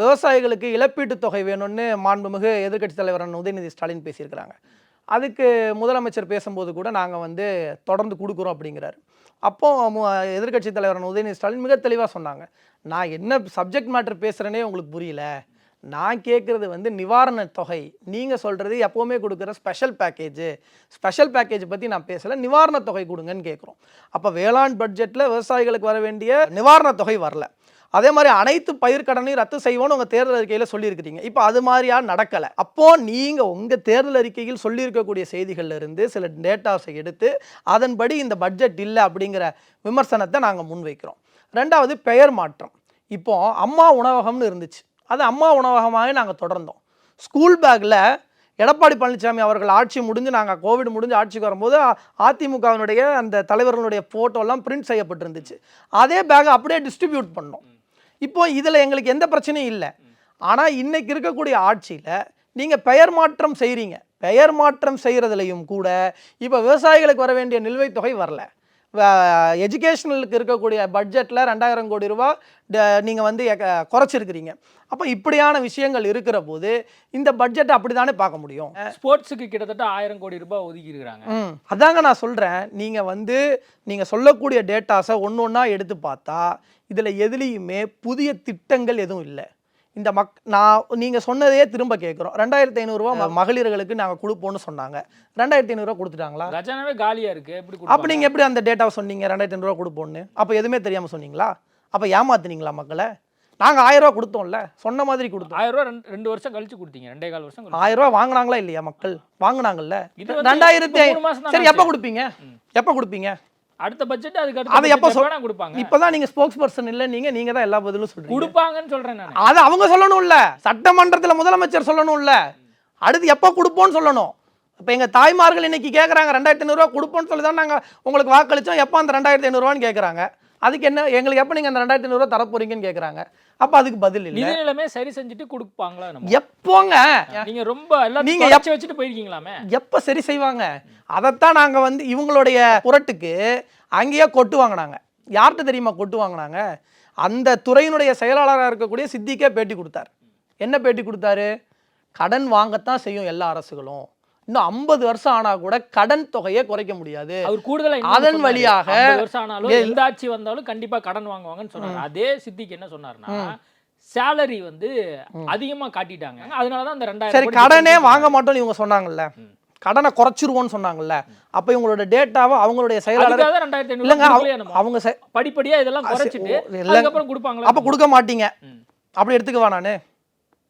விவசாயிகளுக்கு இழப்பீட்டுத் தொகை வேணும்னு மாண்புமிகு எதிர்க்கட்சித் தலைவர் உதயநிதி ஸ்டாலின் பேசியிருக்கிறாங்க. அதுக்கு முதலமைச்சர் பேசும்போது கூட நாங்கள் வந்து தொடர்ந்து கொடுக்குறோம் அப்படிங்கிறாரு. அப்போ எதிர்க்கட்சித் தலைவர் உதயநிதி ஸ்டாலின் மிக தெளிவாக சொன்னாங்க, நான் என்ன சப்ஜெக்ட் மேட்டர் பேசுகிறேனே உங்களுக்கு புரியல, நான் கேட்குறது வந்து நிவாரண தொகை, நீங்கள் சொல்கிறது எப்போவுமே கொடுக்குற ஸ்பெஷல் பேக்கேஜ் பற்றி நான் பேசலை, நிவாரண தொகை கொடுங்கன்னு கேட்குறோம். அப்போ வேளாண் பட்ஜெட்டில் விவசாயிகளுக்கு வர வேண்டிய நிவாரண தொகை வரல. அதே மாதிரி அனைத்து பயிர்க்கடனையும் ரத்து செய்வோன்னு உங்கள் தேர்தல் அறிக்கையில் சொல்லியிருக்கிறீங்க. இப்போ அது மாதிரியா நடக்கலை. அப்போது நீங்கள் உங்கள் தேர்தல் அறிக்கையில் சொல்லியிருக்கக்கூடிய செய்திகள்ல இருந்து சில டேட்டாஸை எடுத்து அதன்படி இந்த பட்ஜெட் இல்லை அப்படிங்கிற விமர்சனத்தை நாங்கள் முன்வைக்கிறோம். ரெண்டாவது பெயர் மாற்றம். இப்போது அம்மா உணவகம்னு இருந்துச்சு, அது அம்மா உணவகமாகவே நாங்கள் தொடர்ந்தோம். ஸ்கூல் பேக்கில் எடப்பாடி பழனிசாமி அவர்கள் ஆட்சி முடிஞ்சு நாங்கள் கோவிட் முடிஞ்சு ஆட்சிக்கு வரும்போது அதிமுகவினுடைய அந்த தலைவர்களுடைய ஃபோட்டோலாம் பிரிண்ட் செய்யப்பட்டிருந்துச்சு. அதே பேக்கை அப்படியே டிஸ்ட்ரிபியூட் பண்ணோம். இப்போ இதில் எங்களுக்கு எந்த பிரச்சனையும் இல்லை. ஆனால் இன்றைக்கி இருக்கக்கூடிய ஆட்சியில் நீங்கள் பெயர் மாற்றம் செய்கிறீங்க. பெயர் மாற்றம் செய்கிறதுலையும் கூட இப்போ விவசாயிகளுக்கு வர வேண்டிய நிலுவைத் தொகை வரல. எஜுகேஷனலுக்கு இருக்கக்கூடிய பட்ஜெட்டில் 2000 கோடி ரூபா நீங்கள் வந்து குறைச்சிருக்கிறீங்க. அப்போ இப்படியான விஷயங்கள் இருக்கிற போது இந்த பட்ஜெட்டை அப்படி தானே பார்க்க முடியும். ஸ்போர்ட்ஸுக்கு கிட்டத்தட்ட 1000 கோடி ரூபாய் ஒதுக்கி இருக்கிறாங்க. அதாங்க நான் சொல்கிறேன், நீங்கள் சொல்லக்கூடிய டேட்டாஸை ஒன்று ஒன்றா எடுத்து பார்த்தா இதில் எதுலேயுமே புதிய திட்டங்கள் எதுவும் இல்லை. இந்த நீங்கள் சொன்னதையே திரும்ப கேட்குறோம். 2500 ரூபா மகளிர்களுக்கு நாங்கள் கொடுப்போம்னு சொன்னாங்க. 2500 ரூபா கொடுத்துட்டாங்களா? கஜானாவே காலியாக இருக்குது. அப்போ நீங்கள் எப்படி அந்த டேட்டாவை சொன்னீங்க 2500 ரூபா கொடுப்போன்னு? அப்போ எதுவுமே தெரியாமல் சொன்னீங்களா? அப்போ ஏமாத்துனீங்களா மக்களை? நாங்கள் 1000 ரூபா கொடுத்தோம்ல, சொன்ன மாதிரி கொடுத்தோம். 1000 ரூபா 2 வருஷம் கழிச்சு கொடுத்தீங்க, 2.25 வருஷம். 1000 ரூபா வாங்கினாங்களா இல்லையா மக்கள்? வாங்கினாங்கல்ல. 2000 சரி, எப்போ கொடுப்பீங்க? எப்போ கொடுப்பீங்க? அடுத்த பட்ஜெட் அதுக்கு அது எப்போ கொடுப்பாங்க? இப்போதான் நீங்கள் ஸ்போக்ஸ் பர்சன் இல்லை, நீங்கள் தான் எல்லா பதிலும் சொல்றீங்க. கொடுப்பாங்கன்னு சொல்கிறேன் நான். அது அவங்க சொல்லணும்ல, சட்டமன்றத்தில் முதலமைச்சர் சொல்லணும்ல. அடுத்து எப்போ கொடுப்போம்னு சொல்லணும். இப்போ எங்கள் தாய்மார்கள் இன்னைக்கு கேட்குறாங்க 2500 ரூபா கொடுப்போம்னு சொல்லி தான் நாங்கள் உங்களுக்கு வாக்களித்தோம். எப்போ அந்த 2500 ரூபான்னு கேட்குறாங்க. அதுக்கு என்ன, எங்களுக்கு எப்போ நீங்கள் அந்த 2500 ரூபா தரப்போறீங்கன்னு கேட்குறாங்க. அப்போ அதுக்கு பதில் இல்லை. நிதி நிலைமை சரி செஞ்சுட்டு கொடுப்பாங்களா? எப்போங்க நீங்க ரொம்ப நீங்க வச்சுட்டு போயிருக்கீங்களாமே, எப்போ சரி செய்வாங்க? அதைத்தான் நாங்கள் வந்து இவங்களுடைய புரட்டுக்கு அங்கேயே கொட்டு வாங்கினாங்க. யார்கிட்ட தெரியுமா கொட்டு வாங்கினாங்க? அந்த துறையினுடைய செயலாளராக இருக்கக்கூடிய சித்திக்கே பேட்டி கொடுத்தார். என்ன பேட்டி கொடுத்தாரு? கடன் வாங்கத்தான் செய்யும் எல்லா அரசுகளும், இன்னும் 50 வருஷம் ஆனா கூட கடன் தொகையை குறைக்க முடியாது. அவர் கூடுதலா அதன் வழியாக 50 வருஷம் ஆனாலும் எந்த ஆட்சி வந்தாலும் கண்டிப்பா கடன் வாங்குவாங்கன்னு சொன்னாங்க. அதே சித்திக்கு என்ன சொன்னாருன்னா, சேலரி வந்து அதிகமா காட்டிட்டாங்க, அதனாலதான் அந்த 2000. சரி, கடனே வாங்க மாட்டோம்னு இவங்க சொன்னாங்கல்ல, கடனை குறைச்சிருவோம்னு சொன்னாங்கல்ல. அப்ப இவங்களோட டேட்டாவை அவங்களுடைய செயலாளர் அவங்க படிப்படியா இதெல்லாம் குறைச்சிட்டு அதுக்கப்புறம் கொடுப்பாங்களா? அப்ப கொடுக்க மாட்டீங்க, அப்படி எடுத்துக்கவா? நானு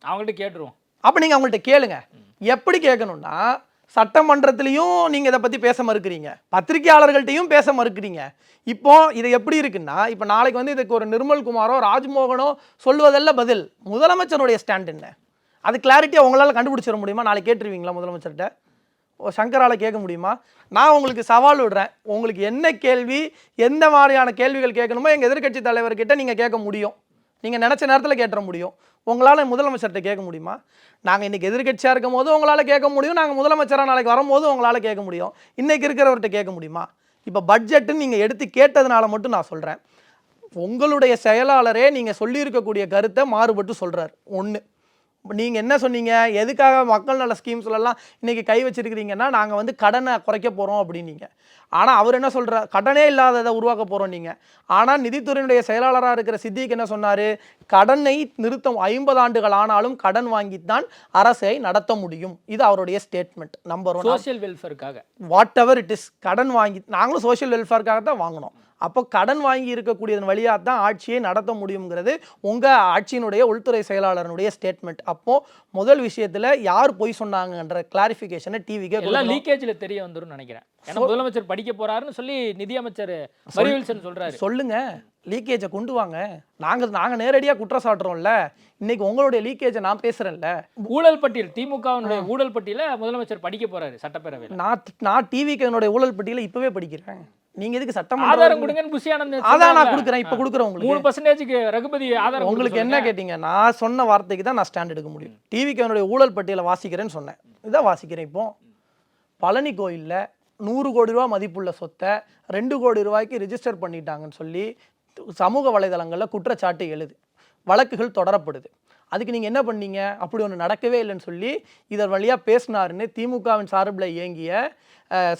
அவங்கள்ட்ட கேட்டுருவோம். அப்ப நீங்க அவங்கள்ட்ட கேளுங்க. எப்படி கேட்கணும்னா, சட்டமன்றத்திலையும் நீங்க இதை பத்தி பேச மறுக்கிறீங்க, பத்திரிகையாளர்கள்ட்டையும் பேச மறுக்கிறீங்க. இப்போ இது எப்படி இருக்குன்னா, இப்போ நாளைக்கு வந்து இதுக்கு ஒரு நிர்மல்குமாரோ ராஜ்மோகனோ சொல்வதல்ல பதில், முதலமைச்சருடைய ஸ்டாண்ட் என்ன, அது கிளாரிட்டியா உங்களால கண்டுபிடிச்சிட முடியுமா? நாளைக்கு கேட்டுருவீங்களா முதலமைச்சர்கிட்ட? சங்கரால கேட்க முடியுமா? நான் உங்களுக்கு சவால் விடுறேன், உங்களுக்கு என்ன கேள்வி, எந்த மாதிரியான கேள்விகள் கேட்கணுமோ எங்கள் எதிர்க்கட்சி தலைவர்கிட்ட நீங்கள் கேட்க முடியும். நீங்கள் நினச்ச நேரத்தில் கேட்டுற முடியும். உங்களால் முதலமைச்சர்கிட்ட கேட்க முடியுமா? நாங்கள் இன்றைக்கி எதிர்க்கட்சியாக இருக்கும் போது உங்களால் கேட்க முடியும், நாங்கள் முதலமைச்சராக நாளைக்கு வரும்போது உங்களால் கேட்க முடியும். இன்றைக்கி இருக்கிறவர்கிட்ட கேட்க முடியுமா? இப்போ பட்ஜெட்டுன்னு நீங்கள் எடுத்து கேட்டதுனால மட்டும் நான் சொல்கிறேன், உங்களுடைய செயலாளரே நீங்கள் சொல்லியிருக்கக்கூடிய கருத்தை மாறுபட்டு சொல்கிறார். ஒன்று, நீங்கள் என்ன சொன்னீங்க, எதுக்காக மக்கள் நல ஸ்கீம்ஸ்லாம் இன்றைக்கி கை வச்சுருக்கிறீங்கன்னா, நாங்கள் வந்து கடனை குறைக்க போகிறோம் அப்படின்னீங்க. ஆனால் அவர் என்ன சொல்கிறார், கடனே இல்லாததை உருவாக்க போகிறோம் நீங்கள். ஆனால் நிதித்துறையினுடைய செயலாளராக இருக்கிற சித்திக்கு என்ன சொன்னார், கடனை நிறுத்தம் 50 ஆண்டுகள் ஆனாலும் கடன் வாங்கித்தான் அரசை நடத்த முடியும். இது அவருடைய ஸ்டேட்மெண்ட். நம்பர் 1, சோஷியல் வெல்ஃபேருக்காக வாட் எவர் இட் இஸ், கடன் வாங்கி, நாங்களும் சோஷியல் வெல்ஃபேருக்காக தான் வாங்கினோம். அப்போ கடன் வாங்கி இருக்கக்கூடியதன் வழியாக தான் ஆட்சியை நடத்த முடியுங்கிறது உங்கள் ஆட்சியினுடைய உள்துறை செயலாளருடைய ஸ்டேட்மெண்ட். அப்போது முதல் விஷயத்தில் யார் போய் சொன்னாங்கன்ற கிளாரிஃபிகேஷனை டிவிக்கே எல்லாம் லீக்கேஜில் தெரிய வந்துடும் நினைக்கிறேன். ஏன்னா முதலமைச்சர் படிக்க போறாருன்னு சொல்லி நிதியமைச்சர் மரியவில்சன் சொல்றாரு. சொல்லுங்க, லீக்கேஜை கொண்டு வாங்க. நாங்கள் நேரடியாக குற்றம் சாட்டுறோம்ல. இன்னைக்கு உங்களுடைய லீக்கேஜை நான் பேசுகிறேன்ல. ஊழல் பட்டியல் திமுகவினுடைய ஊழல் பட்டியல முதலமைச்சர் படிக்க போறாரு சட்டப்பேரவையில். நான் டிவிக்கு ஊழல் பட்டியலை இப்போவே படிக்கிறேன். நீங்கள் எதுக்கு ஆதாரம் சட்டமன்றம் கொடுங்கன்னு புஷி ஆனந்த் அதான் நான் கொடுக்குறேன். இப்போ கொடுக்குறேன் உங்களுக்கு. 3% ரகுபதி ஆதாரம் உங்களுக்கு என்ன கேட்டீங்க? நான் சொன்ன வார்த்தைக்கு தான் நான் ஸ்டாண்ட் எடுக்க முடியும். டிவிக்கு ஊழல் பட்டியலை வாசிக்கிறேன்னு சொன்னேன். இதான் வாசிக்கிறேன். இப்போ பழனி கோயிலில் 100 கோடி ரூபா மதிப்புள்ள சொத்தை 2 கோடி ரூபாய்க்கு ரிஜிஸ்டர் பண்ணிட்டாங்கன்னு சொல்லி சமூக வலைதளங்களில் குற்றச்சாட்டு எழுது, வழக்குகள் தொடரப்படுது. அதுக்கு நீங்கள் என்ன பண்ணீங்க? அப்படி ஒன்று நடக்கவே இல்லைன்னு சொல்லி இதன் வழியாக பேசினாருன்னு திமுகவின் சார்பில் இயங்கிய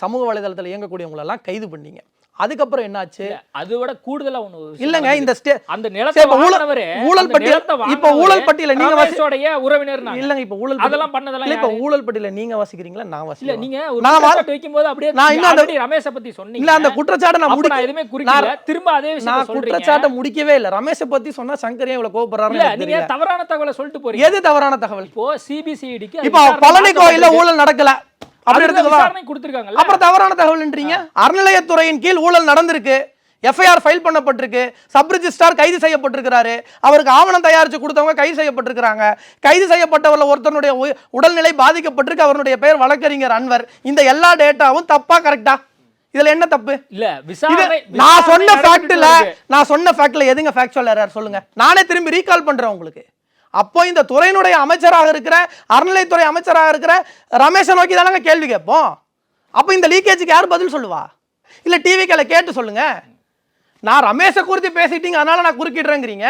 சமூக வலைதளத்தில் இயங்கக்கூடியவங்களெல்லாம் கைது பண்ணீங்க. அதுக்கப்புறம் என்னாச்சு? அதோட கூடுதலா ஒண்ணு இல்லங்க, இந்த அந்த நிலத்தை வாங்குனவரே ஊழல் பட்டியல் இப்ப ஊழல் பட்டியல நீங்க ரமேஷோடைய உறவினர் நான் இல்லங்க. இப்ப ஊழல் அதெல்லாம் பண்ணதெல்லாம் இப்ப ஊழல் பட்டியல நீங்க வாசிக்கிறீங்களா நான் இல்ல வாசிக்கிறேன்? நீங்க ஒரு குற்றச்சாட்டு வைக்கும்போது அப்படியே நான் இன்னும் ஆல்ரெடி ரமேஷை பத்தி சொன்னீங்க. இல்ல அந்த குற்றச்சாட்டை நான் நான் எதுமே குறிக்கல. திரும்ப அதே விஷயம் நான் சொல்றீங்க. குற்றச்சாட்டை முடிக்கவே இல்ல. ரமேஷை பத்தி சொன்னா சங்கர் ஏன் இவ்வளவு கோபப்படுறாருன்னு இல்ல எனக்கு நீங்க தெரியல. தவறான தகவலை சொல்லிட்டு போறீங்க. எது தவறான தகவல்? இப்போ சிபிசிஐடிக்கு இப்ப பழனி கோயில்ல ஊழல் நடக்கல அப்படி எடுத்துக்கவா? விசாரணை கொடுத்திருக்காங்கல்ல. அப்புறம் தவறான தகவல்ன்றீங்க. அறநிலையத்துறையின் கீழ் ஊழல் நடந்திருக்கு, எஃப்ஐஆர் ஃபைல் பண்ணப்பட்டிருக்கு, சப் ரிஜிஸ்ட்ரார் கைது செய்யப்பட்டிருக்கிறாரு, அவருக்கு ஆவணம் தயாரித்து கொடுத்தவங்க கைது செய்யப்பட்டிருக்கிறாங்க. கைது செய்யப்பட்டவர்கள் ஒருத்தனுடைய உடல்நிலை பாதிக்கப்பட்டிருக்கு, அவருடைய பெயர் வழக்கறிஞர் அன்வர். இந்த எல்லா டேட்டாவும் தப்பா கரெக்டா? இதுல என்ன தப்பு? இல்ல விசாரணை நான் சொன்ன ஃபேக்ட்ல எதுங்க ஃபேக்சுவல் எரர் சொல்லுங்க. நானே திரும்பி ரீகால் பண்றேன் உங்களுக்கு. அப்போ இந்த துறையினுடைய அமைச்சராக இருக்கிற அறநிலைத்துறை அமைச்சராக இருக்கிற ரமேஷை நோக்கி தானங்க கேள்வி கேட்போம். அப்போ இந்த லீக்கேஜுக்கு யார் பதில் சொல்லுவா? இல்ல டிவிக்கல கேட்டு சொல்லுங்க. நான் ரமேஷை குறித்து பேசிட்டீங்க அதனால நான் குறுக்கிடுறேங்கிறீங்க.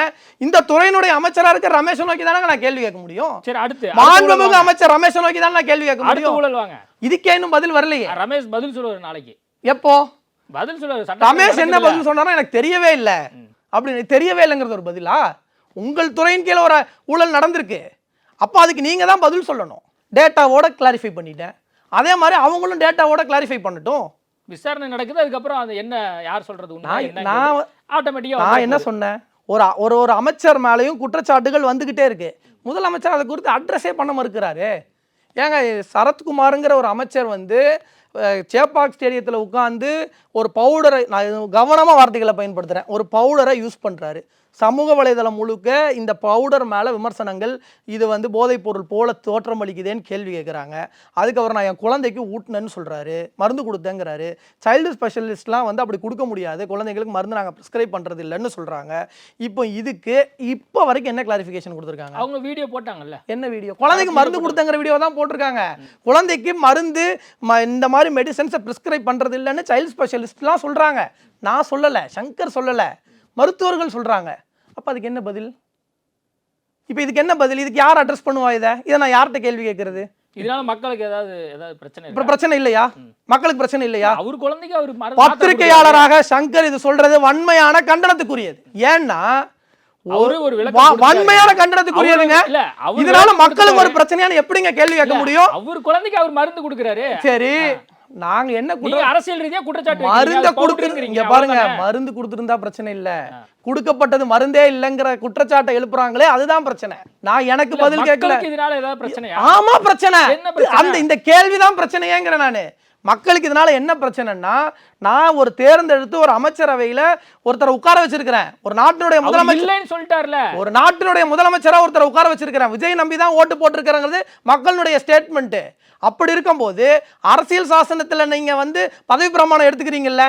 இந்த துறையினுடைய அமைச்சராக இருக்கிற ரமேஷை நோக்கி தானங்க நான் கேள்வி கேட்க முடியும். சரி, அடுத்து மாண்புமிகு அமைச்சர் ரமேஷை நோக்கி தான் நான் கேள்வி கேட்க முடியும். ஊழல் வாங்க. இதுக்கே இன்னும் பதில் வரலையே. ரமேஷ் பதில் சொல்லுவாரு நாளைக்கு. எப்போ பதில் சொல்லுவாரு? ரமேஷ் என்ன பதில் சொன்னாரோ எனக்கு தெரியவே இல்லை. அப்படி தெரியவே இல்லைங்கிறது ஒரு பதிலா? உங்கள் துறையின் கீழே ஒரு ஊழல் நடந்திருக்கு, அப்போ அதுக்கு நீங்க தான் பதில் சொல்லணும். டேட்டாவோட கிளாரிஃபை பண்ணிட்டேன், அதே மாதிரி அவங்களும் டேட்டாவோட கிளாரிஃபை பண்ணட்டும். விசாரணை நடக்குது, அதுக்கப்புறம் அது என்ன யார் சொல்றது? நான் ஆட்டோமேட்டிக்கா நான் என்ன சொன்னேன்? ஒரு அமைச்சர் மேலேயும் குற்றச்சாட்டுகள் வந்துகிட்டே இருக்கு. முதலமைச்சர் அதை குறித்து அட்ரஸே பண்ண மறுக்கிறாரு. ஏங்க சரத்குமாருங்கிற ஒரு அமைச்சர் சேப்பாக் ஸ்டேடியத்தில் உட்காந்து ஒரு பவுடரை, நான் கவனமாக வார்த்தைகளை பயன்படுத்துகிறேன், ஒரு பவுடரை யூஸ் பண்ணுறாரு. சமூக வலைதளம் முழுக்க இந்த பவுடர் மேலே விமர்சனங்கள், இது போதைப் பொருள் போல தோற்றம் அளிக்குதேன்னு கேள்வி கேட்குறாங்க. அதுக்கப்புறம் நான் என் குழந்தைக்கு ஊட்டினேன்னு சொல்கிறாரு, மருந்து கொடுத்தேங்கிறாரு. சைல்டு ஸ்பெஷலிஸ்ட்லாம் அப்படி கொடுக்க முடியாது, குழந்தைங்களுக்கு மருந்து நாங்கள் ப்ரிஸ்கிரைப் பண்ணுறது இல்லைன்னு சொல்கிறாங்க. இப்போ வரைக்கும் என்ன கிளாரிஃபிகேஷன் கொடுத்துருக்காங்க? அவங்க வீடியோ போட்டாங்கல்ல. என்ன வீடியோ? குழந்தைக்கு மருந்து கொடுத்தங்கிற வீடியோ தான் போட்டிருக்காங்க. குழந்தைக்கு மருந்து இந்த மாதிரி மெடிசன்ஸை ப்ரிஸ்கிரைப் பண்ணுறது இல்லைன்னு சைல்டு ஸ்பெஷலிஸ்ட்லாம் சொல்கிறாங்க. நான் சொல்லலை, சங்கர் சொல்லலை, மருத்துவர்கள் சொல்கிறாங்க. அப்போ அதுக்கு என்ன பதில்? இப்போ இதுக்கு என்ன பதில்? இதுக்கு யார் அட்ரஸ் பண்ணுவா? இதை நான் யார்கிட்ட கேள்வி கேட்கறது? இதனால மக்களுக்கு ஏதாவது பிரச்சனை? பிரச்சனை இல்லையா? மக்களுக்கு பிரச்சனை இல்லையா? அவர் குழந்தைக்கு அவர் பத்திரிகையாளராக சங்கர் இது சொல்றது வன்மையான கண்டனத்துக்குரியது. ஏன்னா வன்மையான கண்டனத்துக்குரியதுங்க. இதனால மக்களுக்கு ஒரு பிரச்சனையான எப்படிங்க கேள்வி கேட்க முடியும்? அவர் குழந்தைக்கு அவர் மருந்து கொடுக்குறாரு. சரி, நாங்க என்ன அரசியல் ரீதியா குற்றச்சாட்டு மருந்து கொடுத்துருக்கீங்க பாருங்க. மருந்து கொடுத்துருந்தா பிரச்சனை இல்ல, கொடுக்கப்பட்டது மருந்தே இல்லங்கிற குற்றச்சாட்டை எழுப்புறாங்களே அதுதான் பிரச்சனை. நான் எனக்கு பதில் கேட்கல. இதனால ஏதாவது பிரச்சனையா? ஆமா பிரச்சனை. இந்த கேள்விதான் பிரச்சனையேங்கிற நானு. மக்களுக்கு இதனால என்ன பிரச்சனைன்னா, நான் ஒரு தேர்ந்தெடுத்து ஒரு அமைச்சரவையில ஒருத்தரை உட்கார வச்சிருக்கிறேன். ஒரு நாட்டினுடைய முதலமைச்சர் சொல்லிட்டார்ல, ஒரு நாட்டினுடைய முதலமைச்சரா ஒருத்தரை உட்கார வச்சிருக்கிறேன். விஜய் நம்பி தான் ஓட்டு போட்டிருக்கிறாங்கிறது மக்களுடைய ஸ்டேட்மெண்ட். அப்படி இருக்கும்போது அரசியல் சாசனத்தில் நீங்க பதவி பிரமாணம் எடுத்துக்கிறீங்கல்ல,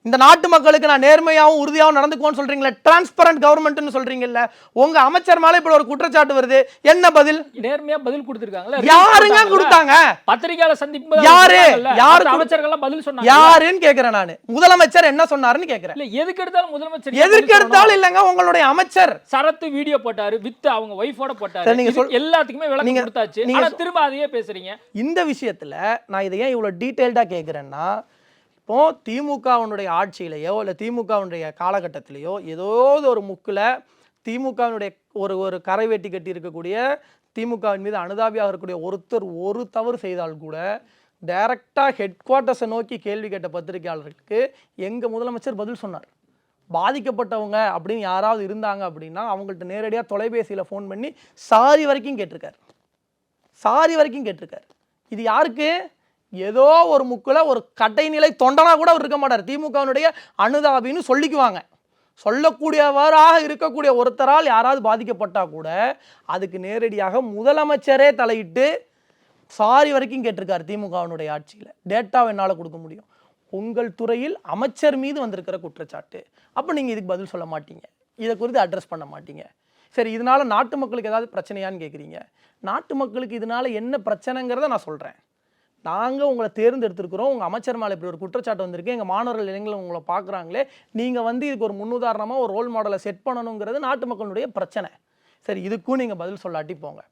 இந்த நாட்டு மக்களுக்கு நான் நேர்மையாகவும் உறுதியாகவும் நடந்துக்குவோன்னு சொல்றீங்களா, டிரான்ஸ்பரண்ட் கவர்மெண்ட்னு சொல்றீங்கல்ல, உங்க அமைச்சர் மேல இப்படி ஒரு குற்றச்சாட்டு வருது, என்ன பதில்? நேர்மையா பதில் கொடுத்திருக்காங்கல. யாருங்க கொடுத்தாங்க? பத்திரிகையாளர் சந்திப்பு யாரு அமைச்சர்கள் பதில் சொன்னாங்க. யாருன்னு கேக்குறேன் நானு. முதலமைச்சர் என்ன சொன்னாருன்னு கேக்குறேன். இல்ல எதுக்கு எடுத்தாலும் முதலமைச்சர் எதுக்கு எடுத்தாலும் இல்லங்க, உங்களுடைய அமைச்சர் சரத்து வீடியோ போட்டாரு, வித் அவங்க வைஃபோட போட்டாரு. நீங்க எல்லாத்துக்குமே விளக்கம் கொடுத்தாச்சு, ஆனா திரும்ப அதையே பேசுறீங்க. இந்த விஷயத்துல நான் இதை ஏன் இவ்வளவு டீடைல்டா கேக்குறேன்னா, இப்போ திமுகவினுடைய ஆட்சியிலையோ இல்லை திமுகவினுடைய காலகட்டத்திலேயோ ஏதோ ஒரு முக்கில் திமுகவினுடைய ஒரு கரை வெட்டி கட்டி இருக்கக்கூடிய திமுகவின் மீது அனுதாபியாக இருக்கக்கூடிய ஒருத்தர் ஒரு தவறு செய்தால் கூட டைரக்டாக ஹெட் குவார்ட்டர்ஸை நோக்கி கேள்வி கேட்ட பத்திரிகையாளர்களுக்கு எங்கள் முதலமைச்சர் பதில் சொன்னார். பாதிக்கப்பட்டவங்க அப்படின்னு யாராவது இருந்தாங்க அப்படின்னா அவங்கள்ட்ட நேரடியாக தொலைபேசியில் ஃபோன் பண்ணி சாரி வரைக்கும் கேட்டிருக்கார். இது யாருக்கு? ஏதோ ஒரு முக்கில் ஒரு கடைநிலை தொண்டனா கூட அவர் இருக்க மாட்டார். திமுகவினுடைய அனுதாபின்னு சொல்லிக்குவாங்க. சொல்லக்கூடியவராக இருக்கக்கூடிய ஒருத்தரால் யாராவது பாதிக்கப்பட்டால் கூட அதுக்கு நேரடியாக முதலமைச்சரே தலையிட்டு சாரி வரைக்கும் கேட்டிருக்காரு திமுகவினுடைய ஆட்சியில். டேட்டாவை என்னால் கொடுக்க முடியும். உங்கள் துறையில் அமைச்சர் மீது வந்திருக்கிற குற்றச்சாட்டு. அப்போ நீங்கள் இதுக்கு பதில் சொல்ல மாட்டீங்க, இதை குறித்து அட்ரஸ் பண்ண மாட்டீங்க. சரி, இதனால் நாட்டு மக்களுக்கு ஏதாவது பிரச்சனையான்னு கேட்குறீங்க. நாட்டு மக்களுக்கு இதனால் என்ன பிரச்சனைங்கிறத நான் சொல்கிறேன். நாங்கள் உங்களை தேர்ந்தெடுத்திருக்கிறோம், உங்கள் அமைச்சர் மேலே இப்படி ஒரு குற்றச்சாட்டு வந்திருக்கு, எங்கள் மாணவர்கள் இளைஞர்கள் உங்களை பார்க்குறாங்களே, நீங்கள் வந்து இதுக்கு ஒரு முன்னுதாரணமாக ஒரு ரோல் மாடலை செட் பண்ணணுங்கிறது நாட்டு மக்களுடைய பிரச்சனை. சரி, இதுக்கும் நீங்கள் பதில் சொல்லாட்டி போங்க.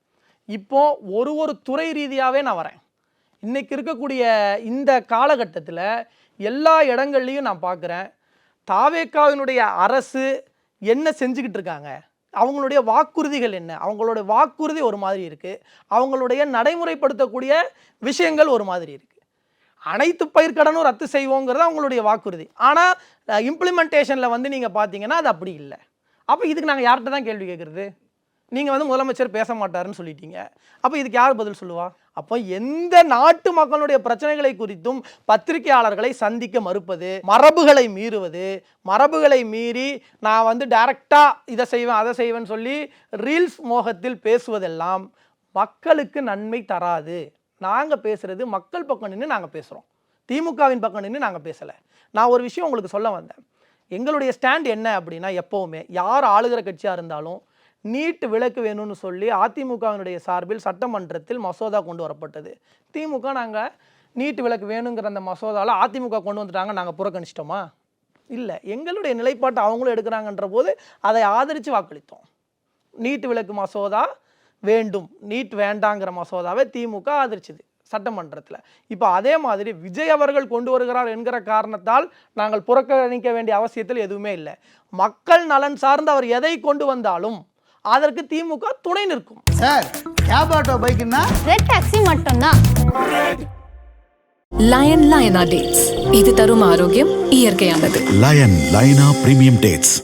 இப்போது ஒரு துறை ரீதியாகவே நான் வரேன். இன்றைக்கி இருக்கக்கூடிய இந்த காலகட்டத்தில் எல்லா இடங்கள்லையும் நான் பார்க்குறேன், தாவேக்காவினுடைய அரசு என்ன செஞ்சுக்கிட்டு இருக்காங்க, அவங்களுடைய வாக்குறுதிகள் என்ன, அவங்களுடைய வாக்குறுதி ஒரு மாதிரி இருக்குது, அவங்களுடைய நடைமுறைப்படுத்தக்கூடிய விஷயங்கள் ஒரு மாதிரி இருக்குது. அனைத்து பயிர்க்கடனும் ரத்து செய்வோங்கிறது அவங்களுடைய வாக்குறுதி. ஆனால் இம்ப்ளிமெண்டேஷனில் வந்து நீங்கள் பார்த்தீங்கன்னா அது அப்படி இல்லை. அப்போ இதுக்கு நாங்கள் யார்கிட்ட தான் கேள்வி கேட்குறது? நீங்கள் வந்து முதலமைச்சர் பேச மாட்டாருன்னு சொல்லிட்டீங்க. அப்போ இதுக்கு யார் பதில் சொல்லுவா? அப்போ எந்த நாட்டு மக்களுடைய பிரச்சனைகளை குறித்தும் பத்திரிகையாளர்களை சந்திக்க மறுப்பது, மரபுகளை மீறுவது, மரபுகளை மீறி நான் வந்து டைரக்டாக இதை செய்வேன் அதை செய்வேன்னு சொல்லி ரீல்ஸ் மோகத்தில் பேசுவதெல்லாம் மக்களுக்கு நன்மை தராது. நாங்கள் பேசுகிறது மக்கள் பக்கம் நின்று நாங்கள் பேசுகிறோம், திமுகவின் பக்கம் நின்று நாங்கள் பேசலை. நான் ஒரு விஷயம் உங்களுக்கு சொல்ல வந்தேன். எங்களுடைய ஸ்டாண்ட் என்ன அப்படின்னா, எப்போவுமே யார் ஆளுகிற கட்சியாக இருந்தாலும் நீட் விலக்கு வேணும்னு சொல்லி அதிமுகவினுடைய சார்பில் சட்டமன்றத்தில் மசோதா கொண்டு வரப்பட்டது. திமுக நாங்கள் நீட் விலக்கு வேணுங்கிற அந்த மசோதாவில் அதிமுக கொண்டு வந்துட்டாங்க, நாங்கள் புறக்கணிச்சிட்டோமா? இல்லை, எங்களுடைய நிலைப்பாட்டை அவங்களும் எடுக்கிறாங்கன்ற போது அதை ஆதரித்து வாக்களித்தோம். நீட் விலக்கு மசோதா வேண்டும், நீட் வேண்டாங்கிற மசோதாவை திமுக ஆதரிச்சுது சட்டமன்றத்தில். இப்போ அதே மாதிரி விஜய் அவர்கள் கொண்டு வருகிறார் என்கிற காரணத்தால் நாங்கள் புறக்கணிக்க வேண்டிய அவசியத்தில் எதுவுமே இல்லை. மக்கள் நலன் சார்ந்து அவர் எதை கொண்டு வந்தாலும் அதற்கு திமுக துணை நிற்கும். சார், கேப் ஆட்டோ பைக்குன்னா ரெட் டாக்ஸி மட்டும்தான். லயன் லயனா டேட்ஸ், இது தரும் ஆரோக்கியம் இயற்கையானது. லயன் லைனா பிரீமியம் டேட்ஸ்.